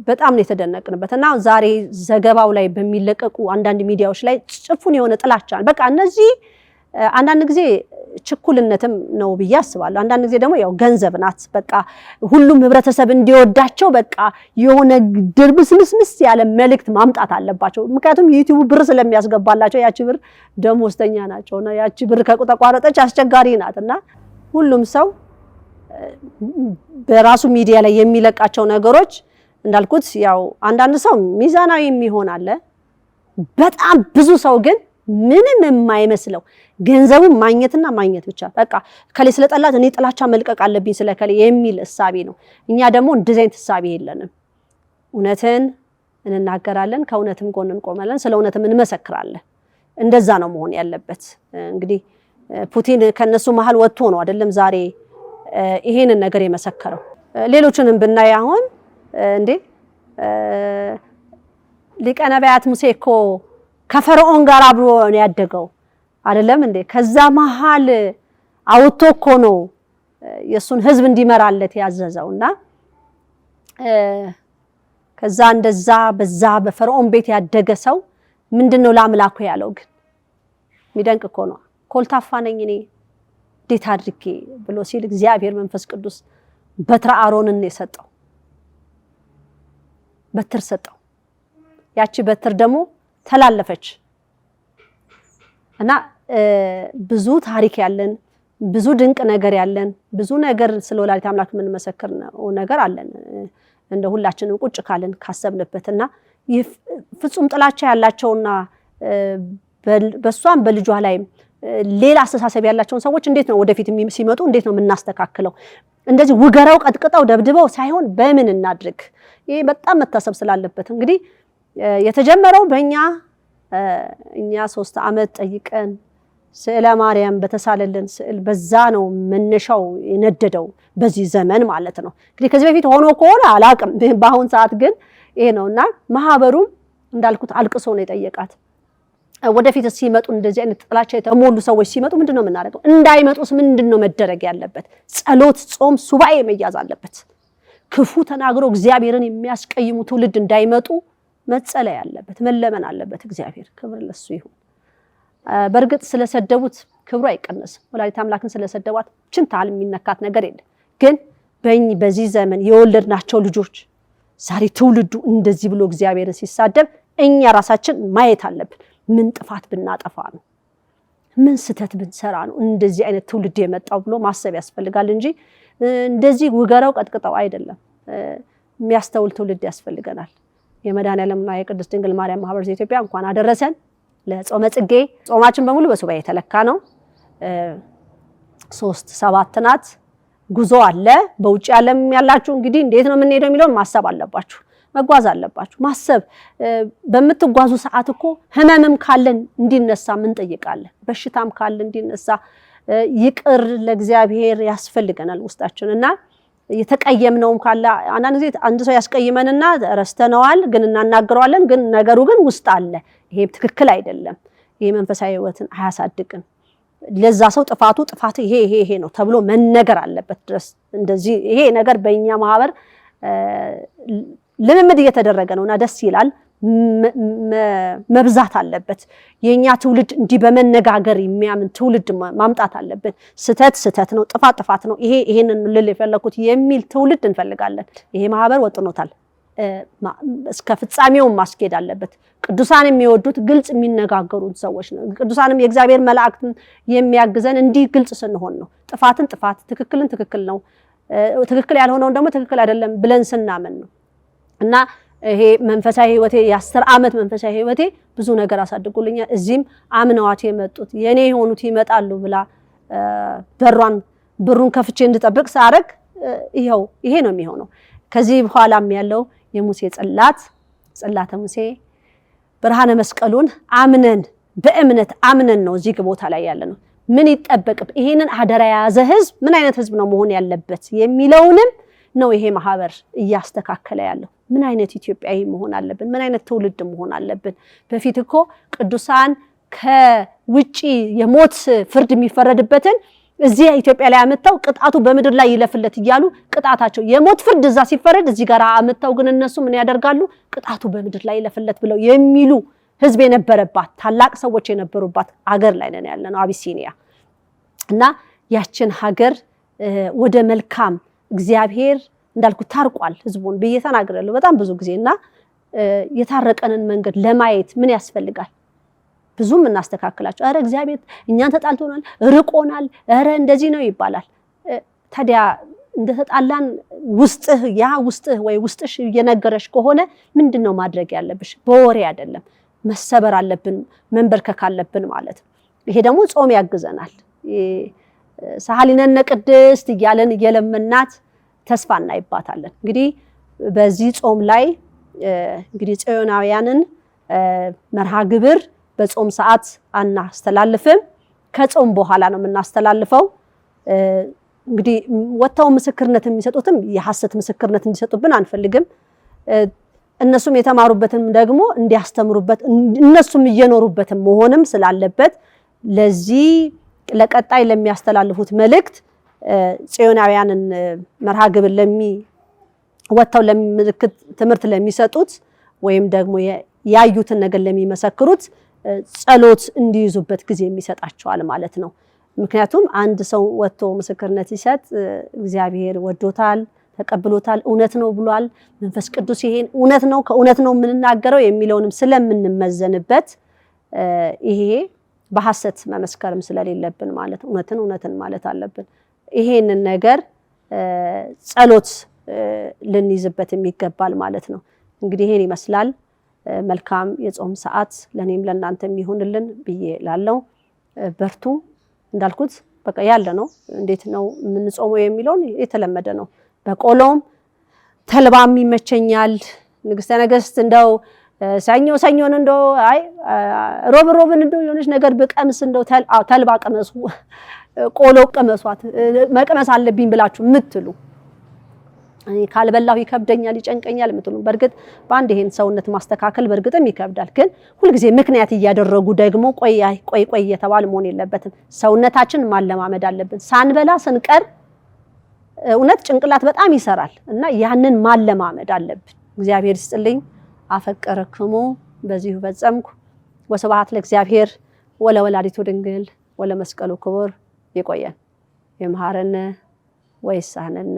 በጣም ነው የተደነቅንበት። እና ዛሬ ዘገባው ላይ በሚለቀቁ አንዳንድ ሚዲያዎች ላይ ጭፉን የሆነ ጥላቻ በቃ እነዚህ አንዳንድ ጊዜ ችኩልነትም ነው ብዬ አስባለሁ። አንዳንድ ጊዜ ደግሞ ያው ገንዘብ ናት በቃ ሁሉም ህብረተሰብ እንዲወዳቸው በቃ የሆነ ድርብስምስምስ ያለ መልእክት ማምጣት አለባቸው። ምክንያቱም ዩቲዩብ ብር ስለሚያስገባላቸው ያቺ ብር ደሞዝተኛ ናቸውና ያቺ ብር ከተቋረጠች አስቸጋሪ ናትና ሁሉም ሰው በራሱ ሚዲያ ላይ የሚለቃቸው ነገሮች እንዳልኩት ያው አንዳንድ ሰው ሚዛናዊ የሚሆን አለ። በጣም ብዙ ሰው ግን ምንም የማይመስለው ገንዘቡን ማግኘትና ማግኘት ብቻ በቃ ከሌ ስለጠላት እኔ ጥላቻ መልቀቅ አለብኝ ስለከሌ የሚል እሳቤ ነው። እኛ ደግሞ እንደዚህ አይነት እሳቤ የለንም። እውነትን እንናገራለን፣ ከእውነትም ጎን እንቆማለን፣ ስለ እውነትም እንመሰክራለን። እንደዛ ነው መሆን ያለበት። እንግዲህ ፑቲን ከነሱ መሃል ወጥቶ ነው አይደለም ዛሬ ይሄንን ነገር የመሰከረው። ሌሎችንም ብናይ አሁን እንዴ ሊቀ ነቢያት ሙሴ እኮ ከፈርዖን ጋር አብሮ ነው ያደገው አይደለም እንዴ? ከዛ መሃል አውጥቶ እኮ ነው የሱን ህዝብ እንዲመራለት ያዘዘውና ከዛ እንደዛ በዛ በፈርዖን ቤት ያደገ ሰው ምንድነው ለአምላኩ ያለው? ግን የሚደንቅ እኮ ነው። ኮልታፋ ነኝ እኔ እንዴት አድርጌ ብሎ ሲል እግዚአብሔር መንፈስ ቅዱስ በትረ አሮንን የሰጠው በትር ሰጠው። ያቺ በትር ደግሞ ተላለፈች እና ብዙ ታሪክ ያለን ብዙ ድንቅ ነገር ያለን ብዙ ነገር ስለ ወላዲተ አምላክ ምን መሰከር ነው ነገር አለን እንደ ሁላችንም ቁጭ ካለን ካሰብንበትና ፍጹም ጥላቻ ያላቸውና በሷም በልጇ ላይ ሌላ አስተሳሰብ ያላቸውን ሰዎች እንዴት ነው ወደፊት ሲመጡ እንዴት ነው የምናስተካክለው? እንደዚህ ውገራው ቀጥቅጠው ደብድበው ሳይሆን በምን እናድርግ? ይሄ በጣም መታሰብ ስላለበት እንግዲህ የተጀመረው እኛ 3 ዓመት ጠይቀን ስዕለ ማርያም በተሳለልን ስዕል በዛ ነው መነሻው የነደደው በዚህ ዘመን ማለት ነው። እንግዲህ ከዚህ በፊት ሆኖ ከሆነ አላቅም። በአሁን ሰዓት ግን ይሄ ነውና ማህበሩም እንዳልኩት አልቅሶ ነው የጠየቃት። ወደፊት ሲመጡ እንደዚህ አይነት ጥላቻ የተሞሉ ሰዎች ሲመጡ ምንድነው የምናደርገው? እንዳይመጡስ ምንድነው መደረግ ያለበት? ጸሎት፣ ጾም፣ ሱባኤ መያዝ አለበት። ክፉ ተናግሮ እግዚአብሔርን የሚያስቀይሙ ትውልድ እንዳይመጡ መጸለይ አለበት፣ መለመን አለበት። እግዚአብሔር ክብር ለሱ ይሁን። በርግጥ ስለሰደቡት ክብሩ አይቀነስም። ወላዲተ አምላክን ስለሰደቧት ችንታል የሚነካት ነገር የለም። ግን በዚህ ዘመን የወለድናቸው ልጆች ዛሬ ትውልዱ እንደዚህ ብሎ እግዚአብሔርን ሲሳደብ እኛ ራሳችን ማየት አለብን። ምን ጥፋት ብናጠፋ ነው? ምን ስተት ብንሰራ ነው እንደዚህ አይነት ትውልድ የመጣው ብሎ ማሰብ ያስፈልጋል እንጂ እንደዚህ ውገረው ቀጥቅጠው አይደለም። የሚያስተውል ትውልድ ያስፈልገናል። የመድኃኔዓለምና የቅድስት ድንግል ማርያም ማህበር ዘኢትዮጵያ እንኳን አደረሰን ለጾመ ጽጌ። ጾማችን በሙሉ በሱባኤ የተለካ ነው። 3-7 ናት። ጉዞ አለ። በውጭ ዓለም ያላችሁ እንግዲህ እንዴት ነው የምንሄደው የሚለውን ማሰብ አለባችሁ። መጓዝ አለባችሁ። ማሰብ በምትጓዙ ሰዓት እኮ ህመምም ካለን እንዲነሳ ምን ጠይቃለን? በሽታም ካለ እንዲነሳ ይቅር ለእግዚአብሔር ያስፈልገናል ውስጣችንና የተቀየምነውም ካለ አንዳንድ ጊዜ አንድ ሰው ያስቀይመንና ረስተነዋል ግን እናናገረዋለን ግን ነገሩ ግን ውስጥ አለ። ይሄ ትክክል አይደለም። ይሄ መንፈሳዊ ህይወትን አያሳድግም። ለዛ ሰው ጥፋት ይሄ ነው ተብሎ መነገር አለበት ድረስ እንደዚህ ይሄ ነገር በእኛ ማህበር ልምምድ እየተደረገ ነውና ደስ ይላል። መብዛት አለበት። የኛ ትውልድ እንዲህ በመነጋገር የሚያምን ትውልድ ማምጣት አለብን። ስተት ነው፣ ጥፋት ነው፣ ይሄንን ልል የፈለኩት የሚል ትውልድ እንፈልጋለን። ይሄ ማህበር ወጥኖታል። እስከ ፍጻሜው ማስኬድ አለበት። ቅዱሳን የሚወዱት ግልጽ የሚነጋገሩት ሰዎች ነው። ቅዱሳንም የእግዚአብሔር መላእክት የሚያግዘን እንዲህ ግልጽ ስንሆን ነው። ጥፋትን ጥፋት፣ ትክክልን ትክክል ነው፣ ትክክል ያልሆነውን ደግሞ ትክክል አይደለም ብለን ስናምን ነው። እና ይሄ መንፈሳዊ ህይወቴ የ10 ዓመት መንፈሳዊ ህይወቴ ብዙ ነገር አሳድጎልኛል። እዚህም አምነዋት የመጡት የኔ የሆኑት ይመጣሉ ብላ ብሩን ከፍቼ እንድጠብቅ ሳረግ ይሄ ነው የሚሆነው። ከዚህ በኋላም ያለው የሙሴ ጽላተ ሙሴ ብርሃነ መስቀሉን አምነን በእምነት አምነን ነው እዚህ ቦታ ላይ ያለ ነው። ምን ይጠበቅብ ይሄንን አደራ የያዘ ህዝብ ምን አይነት ህዝብ ነው መሆን ያለበት የሚለውንም ነው ይሄ ማህበር እያስተካከለ ያለው። ምን አይነት ኢትዮጵያዊ መሆን አለብን? ምን አይነት ትውልድ መሆን አለብን? በፊት እኮ ቅዱሳን ከውጪ የሞት ፍርድ የሚፈረድበትን እዚህ ኢትዮጵያ ላይ አመጣው ቅጣቱ በመድር ላይ ይለፍለት ይያሉ ቅጣታቸው የሞት ፍርድ እዛ ሲፈረድ እዚህ ጋር አመጣው ግን እነሱ ምን ያደርጋሉ? ቅጣቱ በመድር ላይ ይለፍለት ብለው የሚሉ ህዝብ የነበረባት ታላቅ ሰዎች የነበሩባት ሀገር ላይ ነን ያለነው አቢሲኒያ። እና ያችን ሀገር ወደ መልካም እግዚአብሔር እንዳልኩ ታርቋል ህዝቡን ብዬ ተናግሬያለሁ በጣም ብዙ ጊዜና የታረቀንን መንገድ ለማየት ምን ያስፈልጋል? ብዙም እናስተካክላቸው። አረ እግዚአብሔር እኛን ተጣልቶናል፣ ርቆናል፣ አረ እንደዚህ ነው ይባላል። ታዲያ እንደተጣላን ውስጥህ ወይ ውስጥሽ እየነገረሽ ከሆነ ምንድነው ማድረግ ያለብሽ? በወሬ አይደለም፣ መሰበር አለብን፣ መንበርከክ አለብን ማለት ነው። ይሄ ደግሞ ጾም ያግዘናል። ሳህሊነነ ቅድስት እያለን እየለመናት ተስፋ እናይባታለን። እንግዲህ በዚህ ጾም ላይ እንግዲህ ጽዮናውያንን መርሃ ግብር በጾም ሰዓት አናስተላልፍም፣ ከጾም በኋላ ነው የምናስተላልፈው። እንግዲህ ወጣው ምስክርነት የሚሰጡትም የሐሰት ምስክርነት እንዲሰጡብን አንፈልግም። እነሱም የተማሩበትም ደግሞ እንዲያስተምሩበት እነሱም እየኖሩበትም መሆንም ስላለበት ለዚህ ለቀጣይ ለሚያስተላልፉት መልእክት ጽዮናውያንን መርሃ ግብር ወጣው ለምልክት ትምህርት ለሚሰጡት ወይም ደግሞ ያዩትን ነገር ለሚመሰክሩት ጸሎት እንዲይዙበት ጊዜ የሚሰጣቸዋል ማለት ነው። ምክንያቱም አንድ ሰው ወጥቶ ምስክርነት ሲሰጥ እግዚአብሔር ወዶታል፣ ተቀብሎታል፣ እውነት ነው ብሏል፣ መንፈስ ቅዱስ ይሄን እውነት ነው ከእውነት ነው የምንናገረው የሚለውንም ስለምንመዘንበት ይሄ በሐሰት መመስከርም ስለሌለብን ማለት እውነትን ማለት አለብን። ይሄንን ነገር ጸሎት ልንይዝበት የሚገባል ማለት ነው። እንግዲህ ይሄን ይመስላል። መልካም የጾም ሰዓት ለኔም ለናንተም ይሁንልን ብዬ ላለው በርቱ። እንዳልኩት በቃ ያለ ነው። እንዴት ነው የምንጾመው የሚለውን የተለመደ ነው። በቆሎም ተልባም ይመቸኛል። ንግስተ ነገስት እንደው ሰኞን እንደው አይ ሮብን እንደው የሆነች ነገር በቀምስ እንደው ተልባ ቀመሱ ቆሎ ቀመሷት መቀመስ አለብኝ ብላችሁ ምትሉ ካልበላሁ ይከብደኛል ይጨንቀኛል ምትሉ በርግጥ በአንድ ይሄን ሰውነት ማስተካከል በርግጥም ይከብዳል። ግን ሁሉ ጊዜ ምክንያት እያደረጉ ደግሞ ቆይ የተባለ መሆን የለበትም። ሰውነታችን ማለማመድ አለብን። ሳንበላ ስንቀር እውነት ጭንቅላት በጣም ይሰራል እና ያንን ማለማመድ አለብን። እግዚአብሔር ይስጥልኝ። አፈቀረክሙ በዚሁ ፈጸምኩ። ወስብሐት ለእግዚአብሔር ወለወላዲቱ ድንግል ወለመስቀሉ ክቡር ይቆየን። ይምሃረነ ወይሳነነ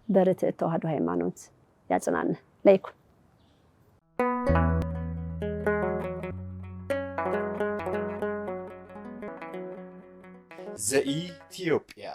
በርትዕ ተዋሕዶ ሃይማኖት ያጽናነ ለይኩን። ዘኢትዮጵያ